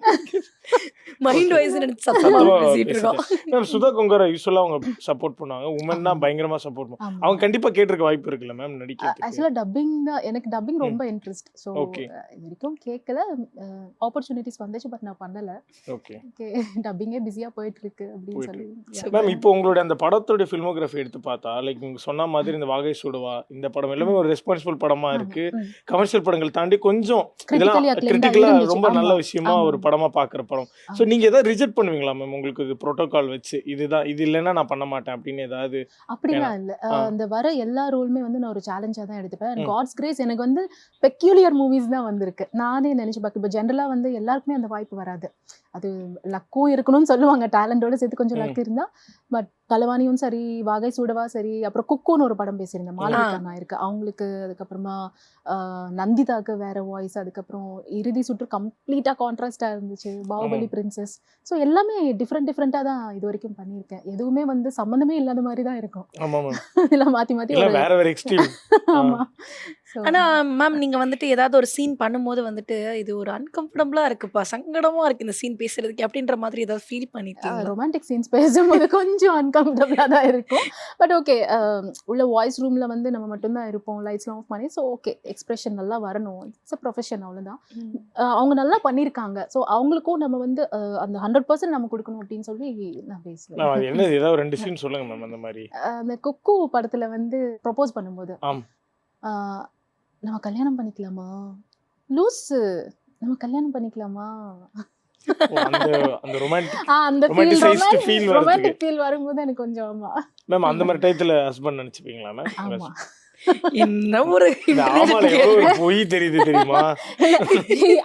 மைண்ட் வைஸ் நினைச்சு சத்தமா பேசிட்டு இருக்கோம். மேம் சுதா கொங்கரா யூஸ்வலா அவங்க சப்போர்ட் பண்ணுவாங்க. உமன் தான் பயங்கரமா சப்போர்ட் பண்ணுவாங்க. அவங்க கண்டிப்பா கேட்டிருக்க வாய்ப்பு இருக்குல்ல மேம் நடிக்கிறதுக்கு? ஆக்சுவலா டப்பிங் தான் எனக்கு டப்பிங் ரொம்ப இன்ட்ரெஸ்ட். So Okay. இது வரைக்கும் கேட்கல, ஆப்பர்ச்சுனிட்டிஸ் வந்துச்சு, பட் நான் பண்ணல. ஓகே ஓகே, டப்பிங்கே பிஸியா போயிட்டு இருக்கு அப்படின்னு போயிட்டு சொல்லி. மேம் இப்போ உங்களுடைய அந்த படத்தோட ஃபில்மோகிராஃபி எடுத்து பார்த்தா லைக் நீங்க சொன்ன மாதிரி இந்த வாகை சுடுவா இந்த படம் எல்லாமே ஒரு ரெஸ்பான்சிபிள் படமா இருக்கு. கமர்ஷியல் படங்கள் தாண்டி கொஞ்சம் இதெல்லாம் Critically acclaimed கிரிட்டிக்கலா இருந்துச்சு. ரொம்ப நல்ல ஆமா. விஷயமா ஒரு படமா பாக்குற படம். ஸோ நீங்க ஏதாவது ரிஜெக்ட் பண்ணுவீங்களா மேம்? உங்களுக்கு இது ப்ரோட்டோகால் வச்சு இதுதான் இது இல்லைன்னா நான் பண்ண மாட்டேன் அப்படின்னு ஏதாவது? அப்படிலாம் இல்ல. அந்த வர எல்லா ரோலுமே வந்து நான் ஒரு சேலஞ்சா தான் எடுத்துப்பேன். காட்ஸ் கிரேஸ் எனக்கு வந்து பெக்யூலியர் மூவிஸ் தான் வந்திருக்கு. நானே நினைச்சு பார்க்க, இப்போ ஜென்ரலா வந்து எல்லாருக்குமே அந்த வாய்ப்பு வராது. அது லக்கும் இருக்கணும்னு சொல்லுவாங்க, டேலண்டோட சேர்த்து கொஞ்சம் லக் இருந்தா. பட் கலவாணியும் சரி, வாகை சூடவா சரி, அப்புறம் குக்குன்னு ஒரு படம் பேசியிருந்தேன், மாளவிகா நாயருக்கு, அவங்களுக்கு. அதுக்கப்புறமா நந்திதாக்கு வேற வாய்ஸ். அதுக்கப்புறம் இறுதி சுற்று கம்ப்ளீட்டா கான்ட்ராஸ்டா இருந்துச்சு, பாகுபலி பிரின்சஸ். ஸோ எல்லாமே டிஃப்ரெண்டா தான் இது வரைக்கும் பண்ணியிருக்கேன். எதுவுமே வந்து சம்மந்தமே இல்லாத மாதிரி தான் இருக்கும். ஆமா மேம். இதெல்லாம் மாத்தி மாத்தி இல்ல வேற வேற எக்ஸ்ட்ரீம். ஆமா. ஆனா மேம் நீங்க வந்துட்டு ஏதாவது ஒரு சீன் பண்ணும்போது வந்துட்டு இது ஒரு அன்கம்ஃபர்டபுளா இருக்குப்பா, சங்கடமா இருக்கு இந்த சீன் பேசுறதுக்கு அப்படின்ற மாதிரி ஏதாவது ஃபீல் பண்ணிருக்கீங்க? ரொமான்டிக் சீன்ஸ் பேசும்போது கொஞ்சம் அன்கம்ஃபர்டபுளாக தான் இருக்கும். பட் ஓகே, உள்ள வாய்ஸ் ரூமில் வந்து நம்ம மட்டும்தான் இருப்போம், லைட்ஸ்லாம் ஆஃப் பண்ணி. ஸோ ஓகே, எக்ஸ்பிரஷன் நல்லா வரணும். இட்ஸ் அ ப்ரொஃபஷன், அவ்வளோதான். அவங்க நல்லா பண்ணியிருக்காங்க. ஸோ அவங்களுக்கும் நம்ம வந்து அந்த 100% நம்ம கொடுக்கணும் அப்படின்னு சொல்லி நான் பேசுவேன். அது என்ன ஏதாவது 2 சீன் சொல்லுங்க மேம் அந்த மாதிரி. அந்த குக்கு படத்தில் வந்து ப்ரொபோஸ் பண்ணும்போது, ஆம். நம்ம கல்யாணம் பண்ணிக்கலாமா, லூஸு நம்ம கல்யாணம் பண்ணிக்கலாமா, அந்த அந்த ரொமான்டிக் அந்த romanticized feel வரதுக்கு. ரொமான்டிக் ஃபீல் வரும்போது எனக்கு கொஞ்சம் ஆமா மேம் அந்த மாதிரி டயத்துல ஹஸ்பண்ட் நினைச்சுப்பீங்களா மேம்? ஆமா. என்ன ஒரு இந்த ஆமால எவ்வளவு ஒரு பொய் தெரியுது தெரியுமா?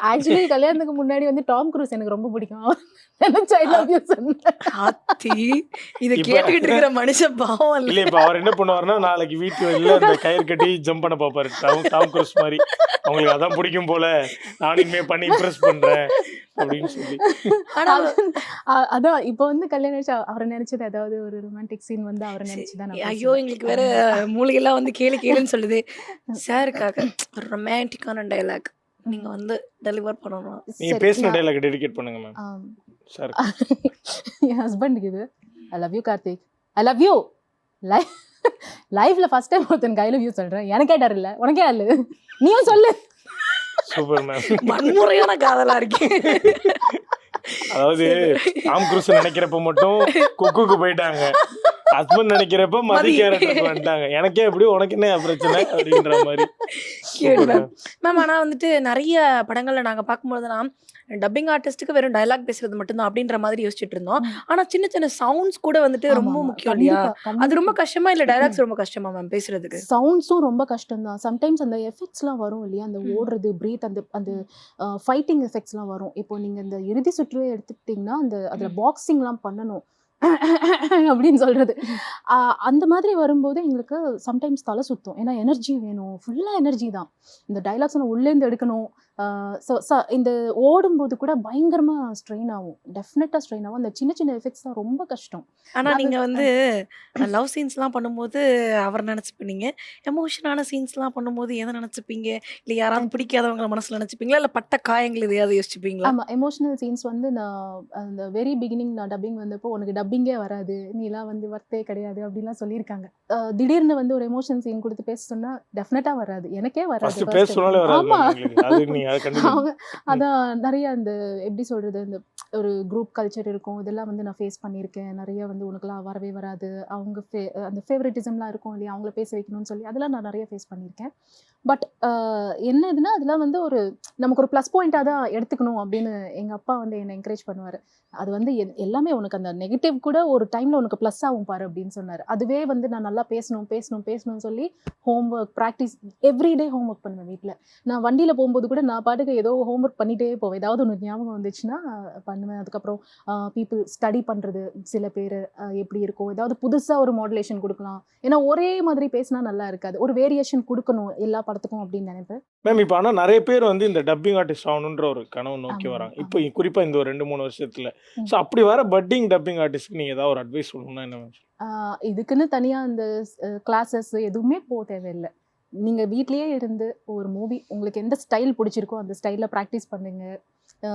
ஆக்சுவலி கல்யாணத்துக்கு முன்னாடி வந்து டாம் க்ரூஸ் எனக்கு ரொம்ப பிடிக்கும். ஐ லவ் யூ சொன்னேன். ஆத்தி, இத கேட்டுக்கிட்டு இருக்கிற மனுஷன் பாவம் இல்ல. இல்ல இப்ப அவர் என்ன பண்ணுவாருன்னா நாளைக்கு வீட்டு வெளில அந்த கயிறு கட்டி ஜம்ப் பண்ண பாப்பாரு டாம் க்ரூஸ் மாதிரி. அவங்களுக்கு அதான் பிடிக்கும் போல, நானும் இனிமே பண்ணி இம்ப்ரெஸ் பண்றேன் அப்படின்னு சொல்லி. ஆனா அதான் இப்போ வந்து கல்யாணம் ஆயிடுச்சு, அவரை நினைச்சது ஏதாவது ஒரு ரொமான்டிக் சீன் வந்து அவரை நினைச்சுதான் நான் ஐயோ எங்களுக்கு வேற மூளையெல்லாம் வந்து கேளுன்னு சொல்லுது. சாருக்காக ஒரு ரொமான்டிக்கான டைலாக் நீங்க வந்து டெலிவர் பண்ணணும். நீங்க பேசின டைலாக் டெடிகேட் பண்ணுங்க மேம். சார் என் ஹஸ்பண்டுக்கு இது, I love you Karthik, I love you. லைஃப்ல ஃபர்ஸ்ட் டைம் ஒருத்தன் ஐ லவ் யூ சொல்றேன். எனக்கே டர் இல்ல, உனக்கே அல்ல, நீயும் சொல்லு. Super ma'am. வன்முறையான காதலா இருக்கு. அதாவது டாம் க்ரூஸ் நினைக்கிறப்ப மட்டும் குக்குக்கு போயிட்டாங்க, ஹஸ்பண்ட் நினைக்கிறப்ப மதி கேரக்டருக்கு வந்துட்டாங்க. எனக்கே எப்படி உனக்கு என்ன பிரச்சனை அப்படின்ற மாதிரி. மேம் ஆனா வந்துட்டு நிறைய படங்கள்ல நாங்க பார்க்கும்போதுனா டப்பிங் ஆர்டிஸ்ட்டுக்கு வெறும் டயலாக் பேசுறது மட்டும்தான் அப்படின்ற மாதிரி யோசிச்சுட்டு இருந்தோம். ஆனா சின்ன சின்ன சவுண்ட்ஸ் கூட வந்துட்டு ரொம்ப முக்கியம் இல்லையா? அது ரொம்ப கஷ்டமா இல்ல டயலாக்ஸ் ரொம்ப கஷ்டமா மேம் பேசுறதுக்கு? சவுண்ட்ஸும் ரொம்ப கஷ்டம் தான். சம்டைம்ஸ் அந்த எஃபெக்ட்ஸ்லாம் வரும் இல்லையா, அந்த ஓடுறது, பிரீத், அந்த அந்த ஃபைட்டிங் எஃபெக்ட்ஸ்லாம் வரும். இப்போ நீங்க இந்த இறுதி சுற்றுவே எடுத்துக்கிட்டிங்கன்னா அந்த அதில் பாக்ஸிங்லாம் பண்ணணும். அப்படின்னு சொல்றது. அந்த மாதிரி வரும்போது எங்களுக்கு சம்டைம்ஸ் தலை சுத்தும். ஏன்னா எனர்ஜி வேணும், ஃபுல்லா எனர்ஜி தான். இந்த டயலாக்ஸ் உள்ளேந்து எடுக்கணும். இந்த ஓடும்போது கூட பயங்கரமா ஸ்ட்ரெயின் ஆகும். டெஃபினட்டா ஸ்ட்ரெயின் ஆகும். அந்த சின்ன சின்ன எஃபெக்ட்ஸ் தான் ரொம்ப கஷ்டம். ஆனா அது நீங்க வந்து லவ் சீன்ஸ்லாம் பண்ணும்போது அவர நெனச்சுப்பீங்க. எமோஷனான சீன்ஸ்லாம் பண்ணும்போது எத நெனச்சுப்பீங்க? இல்ல யாராவது பிடிக்காதவங்கள மனசுல நெனச்சுப்பீங்களா? இல்ல பட்ட காயங்கள் எதையாவது யோசிச்சுப்பீங்களா? ஆமா. எமோஷனல் சீன்ஸ் வந்து நான் அந்த வெரி பிகினிங் நான் டப்பிங் வந்தப்போ, "உனக்கு டப்பிங்கே வராது. நீலாம் வந்து வொர்த்தே கிடையாது." அப்படிலாம் சொல்லியிருக்காங்க. திடீர்னு வந்து ஒரு எமோஷன் சீன் குடுத்து பேச சொன்னா, டெஃபினட்டா வராது. எனக்கே வராது ஃபர்ஸ்ட் ஃபர்ஸ்ட் பேச டைம். சொன்னாலே வராது ஆமா. உங்களுக்கு. அது நீங்க அத கண்டிப்பா அவங்க அதான் நெறைய அந்த எப்படி சொல்றது, இந்த ஒரு குரூப் கல்ச்சர் இருக்கும். இதெல்லாம் வந்து நான் ஃபேஸ் பண்ணியிருக்கேன். நெறைய வந்து உனக்கெல்லாம் வரவே வராது. அவங்க அந்த ஃபேவரட்டிசம்லாம் இருக்கும் இல்லையா? அவங்கள பேச வைக்கணும்னு சொல்லி, அதெல்லாம் நான் நெறைய ஃபேஸ் பண்ணியிருக்கேன். பட் என்ன இதுன்னா, அதெல்லாம் வந்து ஒரு நமக்கு ஒரு ப்ளஸ் பாயிண்ட்டா தான் எடுத்துக்கணும் அப்படின்னு எங்க அப்பா வந்து என்ன என்கரேஜ் பண்ணுவாரு. அது வந்து எல்லாமே உனக்கு அந்த நெகட்டிவ் கூட ஒரு டைம்ல உனக்கு ப்ளஸ் ஆகும் பாரு அப்படின்னு சொன்னாரு. அதுவே வந்து நான் நல்லா பேசணும்னு சொல்லி home work, practice everyday home work பண்ணுவேன் வீட்ல. நான் வண்டியில போம்போது கூட நான் பாட்டுக்கு ஏதோ ஹோம் ஒர்க் பண்ணிட்டே போவேன். ஏதாவது ஒண்ணு ஞாபகம் வந்துச்சுன்னா பண்ணுவேன். அதுக்கப்புறம் பீப்பிள் ஸ்டடி பண்றது சில பேரு எப்படி இருக்கும், ஏதாவது புதுசா ஒரு மாடுலேஷன் குடுக்கலாம். ஏன்னா ஒரே மாதிரி பேசினா நல்லா இருக்காது. ஒரு வேரியேஷன் குடுக்கணும் எல்லா படத்துக்கும் அப்படின்னு நினைப்பேன். மேம் இப்ப ஆனா நெறைய பேர் வந்து இந்த டப்பிங் ஆர்டிஸ்ட் ஆகணுன்ற ஒரு கனவு நோக்கி ஆமா, வராங்க. இப்போ ஆமா. குறிப்பா இந்த ஒரு 2, 3 வருஷத்துல. ம். ஸோ அப்படி வர பட்டிங் டப்பிங் ஆர்டிஸ்ட்க்கு நீங்க ஏதாவது ஒரு அட்வைஸ் சொல்லணும்னா என்ன மேம்? இதுக்குன்னு தனியா அந்த கிளாஸஸ் எதுவுமே தேவையில்ல. நீங்க வீட்லயே இருந்து ஒரு மூவி உங்களுக்கு எந்த ஸ்டைல் பிடிச்சிருக்கோ அந்த ஸ்டைல்ல பிராக்டிஸ் பண்ணுங்க. அ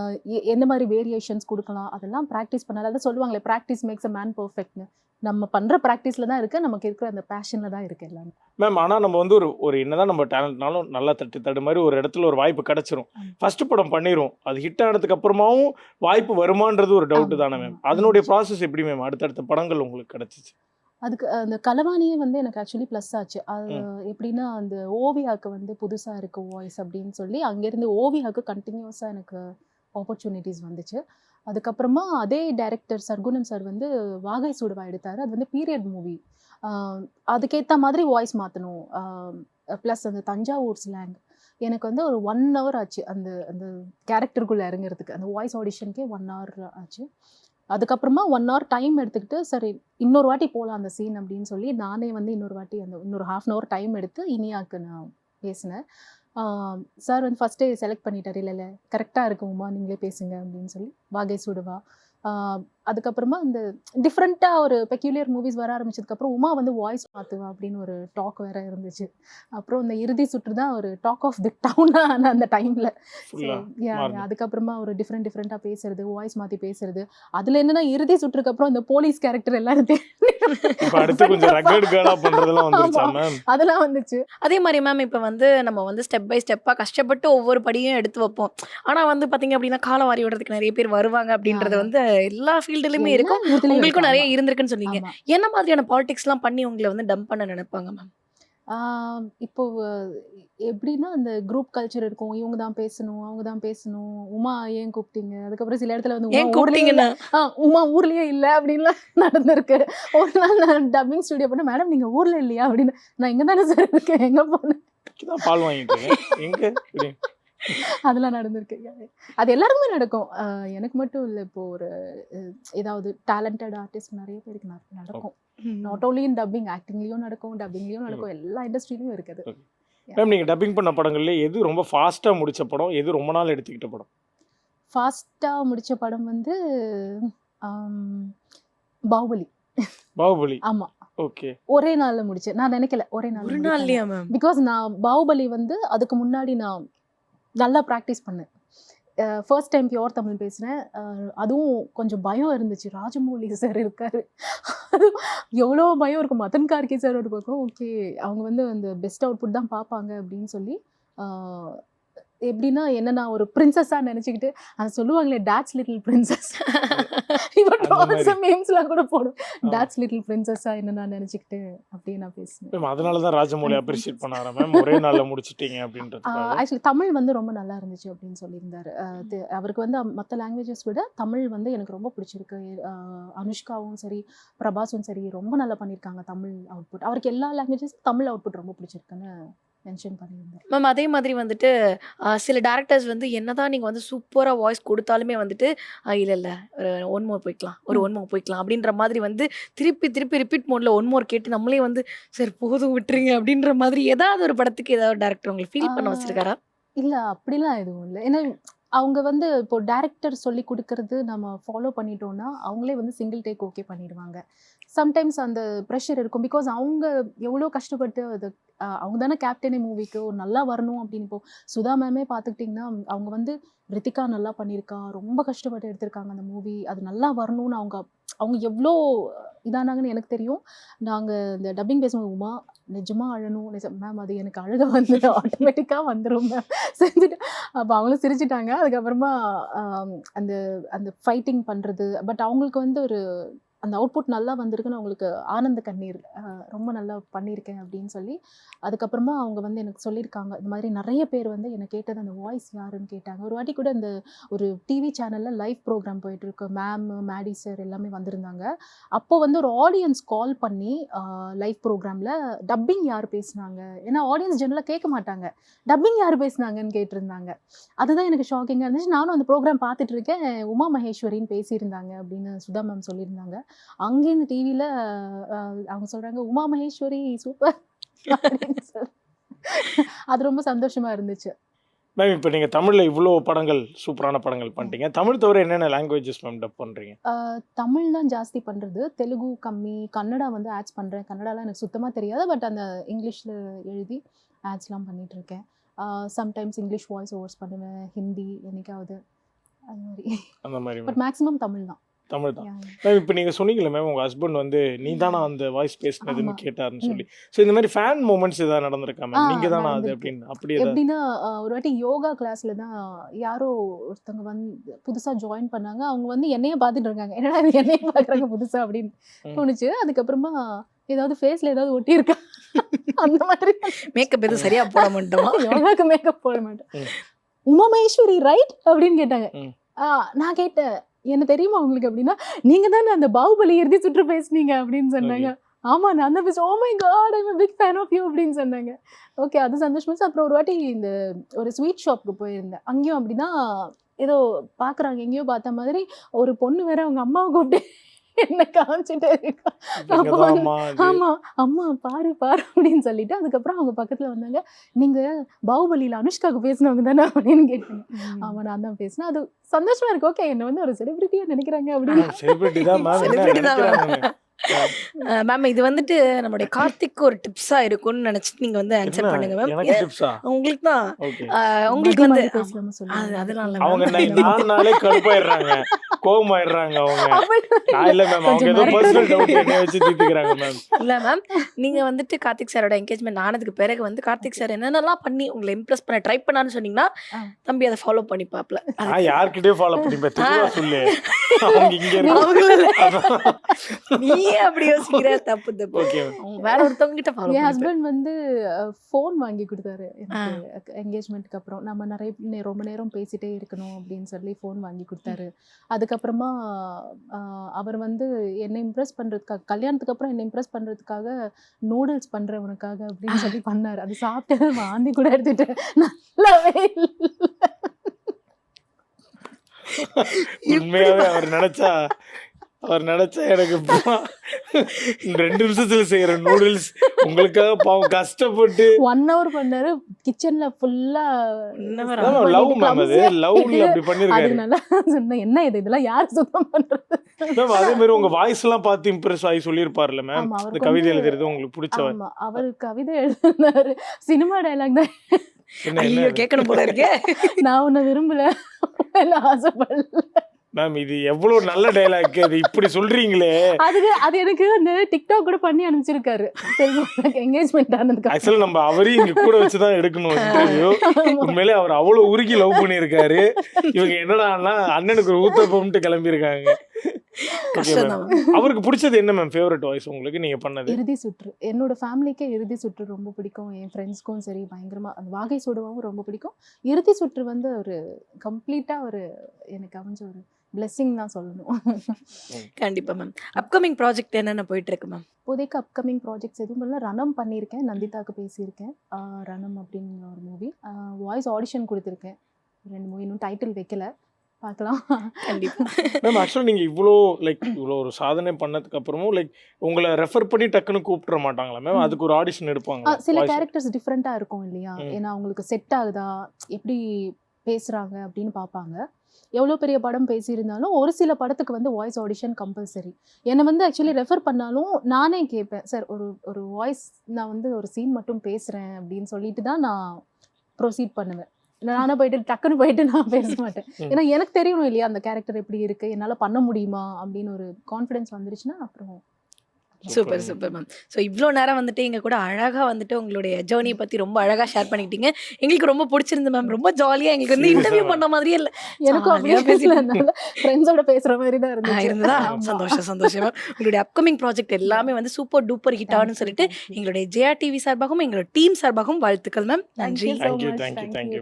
எந்த மாரி வேரியேஷன்ஸ் குடுக்கலாம், அதெல்லாம் பிராக்டிஸ் பண்ணால அதான் சொல்லுவாங்களே, பிராக்டிஸ் மேக்ஸ் அ மேன் பெர்ஃபெக்ட்ன்னு. நம்ம பண்ற பிராக்டிஸ்ல தான் இருக்கு. நமக்கு இருக்கிற அந்த பேஷன்ல தான் இருக்கு எல்லாமே. மேம் ஆனா நம்ம வந்து ஒரு ஒரு என்னதான் நம்ம டேலண்ட்னாலும் நல்லா தட்டு தடுமாறி ஒரு இடத்துல ஒரு வாய்ப்பு கிடைச்சிரும். ஆமா. ஃபர்ஸ்ட் படம் பண்ணிருவோம். அது ஹிட் ஆனதுக்கு அப்புறமாவும் வாய்ப்பு வருமான்றது ஒரு டவுட் ஆமா, தானே ஆமா. மேம். அதனுடைய ப்ராசஸ் எப்படி மேம் அடுத்தடுத்த படங்கள் உங்களுக்கு கிடைச்சிச்சு? அதுக்கு அந்த கலவாணியே வந்து எனக்கு ஆக்சுவலி ப்ளஸ் ஆச்சு. அது ம். எப்படின்னா, அந்த ஓவியாக்கு வந்து புதுசா இருக்கு வாய்ஸ் அப்படின்னு சொல்லி, அங்கேருந்து ஓவியாக்கு கன்டினியூஸா எனக்கு ஆப்பர்ச்சுனிட்டீஸ் வந்துச்சு. அதுக்கப்புறமா அதே டைரக்டர் சர்குணன் சார் வந்து வாகை சூடவா எடுத்தாரு. அது வந்து பீரியட் மூவி. அ அதுக்கேத்த மாதிரி வாய்ஸ் மாத்தணும். ப்ளஸ் அந்த தஞ்சாவூர் ஸ்லாங். எனக்கு வந்து ஒரு 1 ஹவர் ஆச்சு. அந்த அந்த கேரக்டருக்குள்ள இறங்குறதுக்கு. அந்த வாய்ஸ் ஆடிஷனுக்கே 1 ஹவர் ஆச்சு. அதுக்கப்புறமா 1 ஹவர் டைம் எடுத்துக்கிட்டு, சரி இன்னொரு வாட்டி போலாம் அந்த சீன் அப்படின்னு சொல்லி, நானே வந்து இன்னொரு வாட்டி அந்த இன்னொரு 1/2 அன் ஹவர் டைம் எடுத்து இனியாக்கு நான் பேசினேன். ஆ சார் வந்து ஃபர்ஸ்ட்டே செலக்ட் பண்ணிட்டாரு. இல்ல, இல்ல கரெக்ட்டா இருக்கு உமா, நீங்களே பேசுங்க அப்படின்னு சொல்லி. வாகை சூடவா. ஆ அதுக்கப்புறமா இந்த டிஃப்ரெண்ட்டா ஒரு பெக்யூலியர் மூவிஸ் வர ஆரம்பிச்சதுக்கப்புறம், உமா வந்து வாய்ஸ் மாத்துவா அப்படின்னு ஒரு டாக் வேற இருந்துச்சு. அப்புறம் இந்த இறுதி சுற்று தான் ஒரு டாக் ஆஃப் தி டவுனா அந்த டைம்ல. ஸோ ஃபுல்லா மாறுது. அதுக்கப்புறமா ஒரு டிஃப்ரெண்ட்டா பேசுறது, வாய்ஸ் மாத்தி பேசுறது. அதுல என்னன்னா இறுதி சுற்றுக்கு அப்புறம் இந்த போலீஸ் கேரக்டர் எல்லாம் இப்ப அடுத்து கொஞ்சம் ரக்கட் கேர்லா பண்றதெல்லாம் வந்துருச்சா ஆமா. மேம்? அதெல்லாம் வந்துச்சு. அதே மாரி மேம் இப்ப வந்து நம்ம வந்து ஸ்டெப் பை ஸ்டெப்பா கஷ்டப்பட்டு ஒவ்வொரு படியும் எடுத்து வைப்போம். ஆனா வந்து பார்த்தீங்க அப்டின்னா, கால வாரி விடுறதுக்கு நெறைய பேர் வருவாங்க அப்டின்றது யா. வந்து எல்லா ஃபீல்டுலயுமே எல்லா இருக்கும். இடத்துலயும் இருக்கு. உங்களுக்கும் நெறைய ஆமா, இருந்திருக்குன்னு சொன்னீங்க. ஆமா. என்ன மாதிரியான பாலிடிக்ஸ்லாம் பண்ணி உங்கள வந்து டம்ப் பண்ண நெனைப்பாங்க மேம்? ஆ இப்போ எப்படின்னா, அந்த குரூப் கல்ச்சர் இருக்கும். இவங்க தான் பேசணும், அவங்க தான் பேசணும். உமா ஏன் கூப்பிட்டீங்க? அதுக்கப்புறம் சில இடத்துல வந்து உமா ஏன் ஊர்லயே இல்ல. கூப்பிட்டீங்கன்னா? உமா ஊர்லயே இல்ல அப்படின்லாம் நடந்திருக்கு. ஒரு நாள் நான் டப்பிங் ஸ்டுடியோ போனேன். மேடம் நீங்க ஊர்ல இல்லையா? அப்படின்னு. நான் இங்க தானே சார் இருக்கேன். எங்க போனேன்? தான் பால் வாங்கிட்டு இருக்கேன். எங்க? இப்படி. அதெல்லாம் நடந்திருக்கு. அது எல்லாருக்குமே நடக்கும். எனக்கு மட்டும் இல்ல. இப்போ ஒரு அ ஏதாவது டேலண்டட் ஆர்டிஸ்ட் நெறைய பேருக்கு நடக்கும். நாட் ஓன்லி இன் டப்பிங், ஆக்டிங்லயும் நடக்கும், டப்பிங்லயும் நடக்கும். எல்லா இண்டஸ்ட்ரியிலயும் இருக்குது. ஓகே. மேம் நீங்க டப்பிங் பண்ண படங்கள்ல எது ரொம்ப ஃபாஸ்ட்டா முடிச்ச படம்? எது ரொம்ப நாள் எடுத்துக்கிட்ட படம்? ஃபாஸ்ட்டா முடிச்ச படம் வந்து அம் பாகுபலி. பாகுபலி. ஆமா. ஓகே. ஒரே நாள்ல முடிச்சேன். நான் நெனைக்கல ஒரே நாள்ல ஒரு முடிப்பேன்னு. நாள்லயா மேம்? பிகாஸ் நான் பாகுபலி வந்து அதுக்கு முன்னாடி நான் நல்லா பிராக்டிஸ் பண்ணேன். ஃபர்ஸ்ட் டைம் பியூர் தமிழ் பேசுனேன். அதுவும் கொஞ்சம் பயம் இருந்துச்சு. ராஜமௌலி சார் இருக்காரு. அது எவ்வளோ பயம் இருக்கும். மதன் கார்கே சார் ஒரு பக்கம் ஓகே. அவங்க வந்து அந்த பெஸ்ட் அவுட்புட் தான் பார்ப்பாங்க அப்படின்னு சொல்லி, அ எப்படின்னா என்ன நான் ஒரு பிரின்சஸா நெனச்சுக்கிட்டு, அத சொல்லுவாங்களே டாட்ஸ் லிட்டில் பிரின்சஸ். இவன் அந்த மாரி. ட்ரால்ஸ் மீம்ஸ்லாம் கூட போடும். ஆ. டாட்ஸ் லிட்டில் பிரின்சஸா என்ன நான் நெனச்சுக்கிட்டு அப்படியே நான் பேசினேன். மேம் அதனால தான் ராஜமௌலி அப்ரிஷியேட் பண்ணாரா மேம்? ஒரே நாள்ல முடிச்சிட்டீங்க அப்படின்றதுக்காக. ஆக்சுவலி தமிழ் வந்து ரொம்ப நல்லா இருந்துச்சு அப்படின்னு சொல்லியிருந்தாரு. அவருக்கு வந்து மத்த லாங்குவேஜஸ் விட தமிழ் வந்து எனக்கு ரொம்ப பிடிச்சிருக்கு. அனுஷ்காவும் சரி, பிரபாஸும் சரி ரொம்ப நல்லா பண்ணியிருக்காங்க தமிழ் அவுட்புட். அவருக்கு எல்லா லாங்குவேஜஸ் தமிழ் அவுட்புட் ரொம்ப பிடிச்சிருக்குன்னு மென்ஷன் பண்ணியிருந்தேன். மேம் அதே மாதிரி வந்துட்டு சில டேரக்டர்ஸ் வந்து என்னதான் நீங்கள் வந்து சூப்பராக வாய்ஸ் கொடுத்தாலுமே வந்துட்டு இல்லை இல்லை ஒரு ஒன் மோர் போய்க்கலாம் ஒரு ஒன் மோர் போய்க்கலாம் அப்படின்ற மாதிரி வந்து திருப்பி திருப்பி ரிப்பீட் மோடில் ஒன் மோர் கேட்டு நம்மளே வந்து சரி போதும் விட்டுருங்க அப்படின்ற மாதிரி ஏதாவது ஒரு படத்துக்கு ஏதாவது டேரக்டர் உங்களுக்கு ஃபீல் பண்ண வச்சிருக்காரா? இல்லை அப்படிலாம் எதுவும் இல்லை. ஏன்னா அவங்க வந்து இப்போ டேரக்டர் சொல்லி கொடுக்கறது நம்ம ஃபாலோ பண்ணிட்டோம்னா அவங்களே வந்து சிங்கிள் டேக் ஓகே பண்ணிடுவாங்க. சம்டைம்ஸ் அந்த ப்ரெஷர் இருக்கும். பிகாஸ் அவங்க எவ்வளோ கஷ்டப்பட்டு அது அவங்க தானே கேப்டனே மூவிக்கு ஒரு நல்லா வரணும் அப்படின்னு. இப்போ சுதா மேமே பார்த்துக்கிட்டிங்கன்னா அவங்க வந்து ரித்திகா நல்லா பண்ணியிருக்கா, ரொம்ப கஷ்டப்பட்டு எடுத்திருக்காங்க அந்த மூவி, அது நல்லா வரணும்னு அவங்க எவ்வளோ இதானாங்கன்னு எனக்கு தெரியும். நாங்கள் இந்த டப்பிங் பேசும்போது உமா நிஜமாக அழணும் மேம், அது எனக்கு அழுக வந்து ஆட்டோமேட்டிக்காக வந்துடும் மேம் செஞ்சுட்டு. அப்போ அவங்களும் சிரிச்சிட்டாங்க. அதுக்கப்புறமா அந்த அந்த ஃபைட்டிங் பண்ணுறது, பட் அவங்களுக்கு வந்து ஒரு அந்த அவுட்புட் நல்லா வந்திருக்குன்னு அவங்களுக்கு ஆனந்த கண்ணீர், ரொம்ப நல்லா பண்ணியிருக்கேன் அப்படின்னு சொல்லி. அதுக்கப்புறமா அவங்க வந்து எனக்கு சொல்லியிருக்காங்க, இந்த மாதிரி நிறைய பேர் வந்து என்னை கேட்டது அந்த வாய்ஸ் யாருன்னு கேட்டாங்க. ஒரு வாட்டி கூட இந்த ஒரு டிவி சேனலில் லைவ் ப்ரோக்ராம் போயிட்டுருக்கு, மேம் மேடி சார் எல்லாமே வந்திருந்தாங்க. அப்போ வந்து ஒரு ஆடியன்ஸ் கால் பண்ணி லைவ் ப்ரோக்ராமில் டப்பிங் யார் பேசுனாங்க, ஏன்னா ஆடியன்ஸ் ஜெனரலாக கேட்க மாட்டாங்க, டப்பிங் யார் பேசுனாங்கன்னு கேட்டிருந்தாங்க. அதுதான் எனக்கு ஷாக்கிங்காக இருந்துச்சு. நானும் அந்த ப்ரோக்ராம் பார்த்துட்டு இருக்கேன், உமா மகேஸ்வரின்னு பேசியிருந்தாங்க அப்படின்னு சுதா மேம் சொல்லியிருந்தாங்க. அங்கேருந்து டிவியில் அவங்க சொல்கிறாங்க உமா மகேஸ்வரி சூப்பர் அப்படின்னு சொல்லி. அது ரொம்ப சந்தோஷமா இருந்துச்சு. மேம் இப்போ நீங்கள் தமிழில் இவ்வளோ படங்கள் சூப்பரான படங்கள் பண்ணிட்டீங்க, தமிழ் தவிர என்னென்ன லாங்குவேஜஸ் மேம் டப் பண்ணுறீங்க? தமிழ் தான் ஜாஸ்தி பண்ணுறது, தெலுங்கு கம்மி, கன்னடா வந்து ஆட்ஸ் பண்ணுறேன். கன்னடாலாம் எனக்கு சுத்தமாக தெரியாது, பட் அந்த இங்கிலீஷில் எழுதி ஆட்ஸ்லாம் பண்ணிகிட்ருக்கேன். சம்டைம்ஸ் இங்கிலீஷ் வாய்ஸ் ஓவர்ஸ் பண்ணுவேன், ஹிந்தி என்னைக்காவது அந்த மாதிரி. பட் மேக்ஸிமம் தமிழ் தான். தமிழ் தான் மேம். இப்போ நீங்கள் சொன்னீங்களே மேம், உங்கள் ஹஸ்பண்ட் வந்து நீ தானா அந்த வாய்ஸ் பேசினதுன்னு கேட்டாருன்னு சொல்லி. ஸோ இந்த மாதிரி ஃபேன் மூமெண்ட்ஸ் ஏதாவது நடந்திருக்கா மேம்? நீங்கள் தானா அது அப்படின்னு? அப்படி எப்படின்னா ஒரு வாட்டி யோகா கிளாஸில் தான் யாரோ ஒருத்தவங்க வந்து புதுசாக ஜாயின் பண்ணாங்க. அவங்க வந்து என்னையே பார்த்துட்டு இருக்காங்க, என்னடா இது என்னையே பார்க்குறாங்க புதுசாக அப்படின்னு தோணுச்சு. அதுக்கப்புறமா ஏதாவது ஃபேஸில் ஏதாவது ஒட்டியிருக்கா அந்த மாதிரி. மேக்கப் எதுவும் சரியாக போட மாட்டோமா? யோகாக்கு மேக்கப் போட மாட்டேன். உமா மகேஸ்வரி ரைட் அப்படின்னு கேட்டாங்க. நான் கேட்டேன், என்ன தெரியுமா உங்களுக்கு அப்படின்னா, நீங்க தானே அந்த பாகுபலி இறுதி சுற்று பேசுனீங்க அப்படின்னு சொன்னாங்க. ஆமா நான் தான் பேசுவேன். Oh my god I am a big fan of you அப்படின்னு சொன்னாங்க. ஓகே, அது சந்தோஷமா. அப்புறம் ஒரு வாட்டி இந்த ஒரு ஸ்வீட் ஷாப்புக்கு போயிருந்தேன். அங்கேயும் அப்படிதான் ஏதோ பார்க்குறாங்க, எங்கேயோ பார்த்த மாதிரி ஒரு பொண்ணு வேற அவங்க அம்மாவை கூப்பிட்டு என்ன காமிச்சிட்டே இருக்கா. அப்போ ஆமா அம்மா பாரு பாரு அப்படின்னு சொல்லிட்டு அதுக்கப்புறம் அவங்க பக்கத்துல வந்தாங்க, நீங்க பாகுபலியில அனுஷ்காவுக்கு பேசினவங்க தானே அப்படின்னு கேட்டாங்க. ஆமா நான் தான் பேசினேன். அது சந்தோஷமா இருக்கு. ஓகே, என்ன வந்து ஒரு செலிபிரிட்டியா நினைக்கிறாங்க அப்படின்னு. மேம் இது வந்துட்டு நம்மளுடைய கார்த்திக் ஒரு டிப்ஸா இருக்கும்னு நினைச்சிட்டு நீங்க வந்து ஆன்சர் பண்ணுங்க மேம். உங்களுக்கு தான் உங்களுக்கு வந்து அதெல்லாம் இல்ல, அவங்க 4 நாளே கடுப்பாயிடுறாங்க, கோவமாயிடுறாங்க அவங்க. நான் இல்ல மேம், அவங்க ஏதோ பர்சனல் டவுட் என்ன வச்சு தீத்துக்கறாங்க மேம். இல்ல மேம், நீங்க வந்துட்டு கார்த்திக் சாரோட என்கேஜ்மென்ட் ஆனதுக்கு பிறகு வந்து கார்த்திக் சார் என்னென்னலாம் பண்ணி உங்களை இம்ப்ரெஸ் பண்ண ட்ரை பண்ணான்னு சொன்னீங்கன்னா தம்பி அதை ஃபாலோ பண்ணி பாப்பல. நான் யார்கிட்டயே ஃபாலோ பண்ணிப்பேன், தெளிவா சொல்லு. அவங்க இங்க இருக்காங்க, நீ அப்படி யோசிக்கிற தப்பு தப்பு. வேற ஒருத்தவங்க கிட்ட ஃபாலோ. என் ஹஸ்பண்ட் வந்து ஃபோன் வாங்கி கொடுத்தாரு எனக்கு என்கேஜ்மெண்ட்டுக்கு அப்புறம். நம்ம ரொம்ப நேரம் பேசிட்டே இருக்கணும் அப்படின்னு சொல்லி ஃபோன் வாங்கி கொடுத்தாரு. அதுக்கப்புறமா அவர் வந்து என்னை இம்ப்ரெஸ் பண்றதுக்காக, கல்யாணத்துக்கு அப்புறம் என்னை இம்ப்ரெஸ் பண்றதுக்காக நூடுல்ஸ் பண்றேன் உனக்காக அப்படின்னு சொல்லி பண்ணாரு. அது சாப்பிட்டு வாந்தி கூட எடுத்துட்டேன், நல்லாவே இல்லை. உண்மையாவே அவர் நினைச்சா எனக்கு 2 நிமிஷத்துல செய்யற நூடுல்ஸ் உங்களுக்காக பாவம் கஷ்டப்பட்டு 1 hour பண்ணாரு கிச்சன்ல ஃபுல்லா. லவ் மேம், அது லவ்ல அப்படி பண்ணிருக்காரு. அதனால சொன்னேன், என்ன இது இதெல்லாம் யார் சுத்தம் பண்றது மேம்? அதே மாதிரி உங்க வாய்ஸ் எல்லாம் பார்த்து இம்ப்ரெஸ் ஆகி சொல்லிருப்பார்ல மேம், இந்த கவிதை எழுதுறது உங்களுக்கு பிடிச்சவர். அவர் கவிதை எழுதினாரு, சினிமா டயலாக் தான். ஐயோ கேட்கணும் போல இருக்கே. நான் உன்னை விரும்பல, ஆசைப்படல மேம். இது எவ்வளவு நல்ல டயலாக், அது இப்படி சொல்றீங்களே. அது எனக்கு இந்த டிக்டாக் கூட பண்ணி அனுப்பிச்சிருக்காரு என்கேஜ்மெண்ட் ஆனதுக்கு. ஆக்சுவலா நம்ம அவரையும் இங்க கூட வச்சுதான் எடுக்கணும் இன்டர்வியூ. உண்மையிலே அவர் அவ்வளவு உருகி லவ் பண்ணியிருக்காரு. இவங்க என்னடான்னா அண்ணனுக்கு ஒரு ஊத்தப்பம்ட்டு கிளம்பி இருக்காங்க. அவருக்கு பிடிச்சது என்ன மேம் ஃபேவரட் வாய்ஸ் உங்களுக்கு நீங்க பண்ணது? இறுதி சுற்று. என்னோட ஃபேமிலிக்கே இறுதி சுற்று ரொம்ப பிடிக்கும், என் ஃப்ரெண்ட்ஸ்க்கும் சரி பயங்கரமா. அந்த வாகை சூடவும் ரொம்ப பிடிக்கும். இறுதி சுற்று வந்து ஒரு கம்ப்ளீட்டா ஒரு எனக்கு அமைஞ்ச ஒரு பிளெஸ்ஸிங் தான் சொல்லணும். கண்டிப்பா மேம். அப்கமிங் ப்ராஜெக்ட் என்னென்ன போயிட்டு இருக்கு மேம்? இப்போதைக்கு அப்கமிங் ப்ராஜெக்ட்ஸ் எதுவும் இல்லை. ரணம் பண்ணியிருக்கேன், நந்திதாக்கு பேசியிருக்கேன். ரணம் அப்படிங்கிற ஒரு மூவி. வாய்ஸ் ஆடிஷன் கொடுத்துருக்கேன். 2 மூவி இன்னும் டைட்டில் வைக்கல, பார்க்கலாம். கண்டிப்பா. மேம் ஆக்சுவலாக நீங்கள் இவ்வளோ ஒரு சாதனை பண்ணதுக்கு அப்புறமும் உங்களை ரெஃபர் பண்ணி டக்குன்னு கூப்பிட்டுற மாட்டாங்களா மேம்? அதுக்கு ஒரு ஆடிஷன் எடுப்பாங்க. சில கேரக்டர்ஸ் டிஃப்ரெண்ட்டாக இருக்கும் இல்லையா, ஏன்னா அவங்களுக்கு செட் ஆகுதா, எப்படி பேசுகிறாங்க அப்படின்னு பார்ப்பாங்க. எவ்வளோ பெரிய படம் பேசியிருந்தாலும் ஒரு சில படத்துக்கு வந்து வாய்ஸ் ஆடிஷன் கம்பல்சரி. என்னை வந்து ஆக்சுவலி ரெஃபர் பண்ணாலும் நானே கேட்பேன், சார் ஒரு வாய்ஸ் நான் வந்து ஒரு சீன் மட்டும் பேசுகிறேன் அப்படின்னு சொல்லிட்டு தான் நான் ப்ரொசீட் பண்ணுவேன். நானே போயிட்டு டக்குன்னு போயிட்டு நான் பேச மாட்டேன். ஏன்னா எனக்கு தெரியணும் இல்லையா அந்த கேரக்டர் எப்படி இருக்குது, என்னால் பண்ண முடியுமா அப்படின்னு ஒரு கான்ஃபிடென்ஸ் வந்துருச்சுன்னா அப்புறம். Super super ma'am. ஸோ இவ்வளோ நேரம் வந்துட்டு எங்கள் கூட அழகாக வந்துட்டு உங்களுடைய ஜேர்னியை பற்றி ரொம்ப அழகாக ஷேர் பண்ணிக்கிட்டீங்க. எங்களுக்கு ரொம்ப பிடிச்சிருந்து மேம். ரொம்ப ஜாலியாக எங்களுக்கு வந்து இன்டர்வியூ பண்ண மாதிரியே இல்லை. எனக்கும் அப்படியே பேசல, ஃப்ரெண்ட்ஸோட பேசுகிற மாதிரி தான் இருந்ததா? இருந்துச்சு. சந்தோஷம் மேம். உங்களுடைய அப்கமிங் ப்ராஜெக்ட் எல்லாமே வந்து சூப்பர் டூப்பர் ஹிட் ஆகும்னு சொல்லிட்டு எங்களுடைய ஜெயா டிவி சார்பாகவும் எங்களோட டீம் சார்பாகவும் வாழ்த்துக்கள் மேம். நன்றி. Thank you. தேங்க்யூ.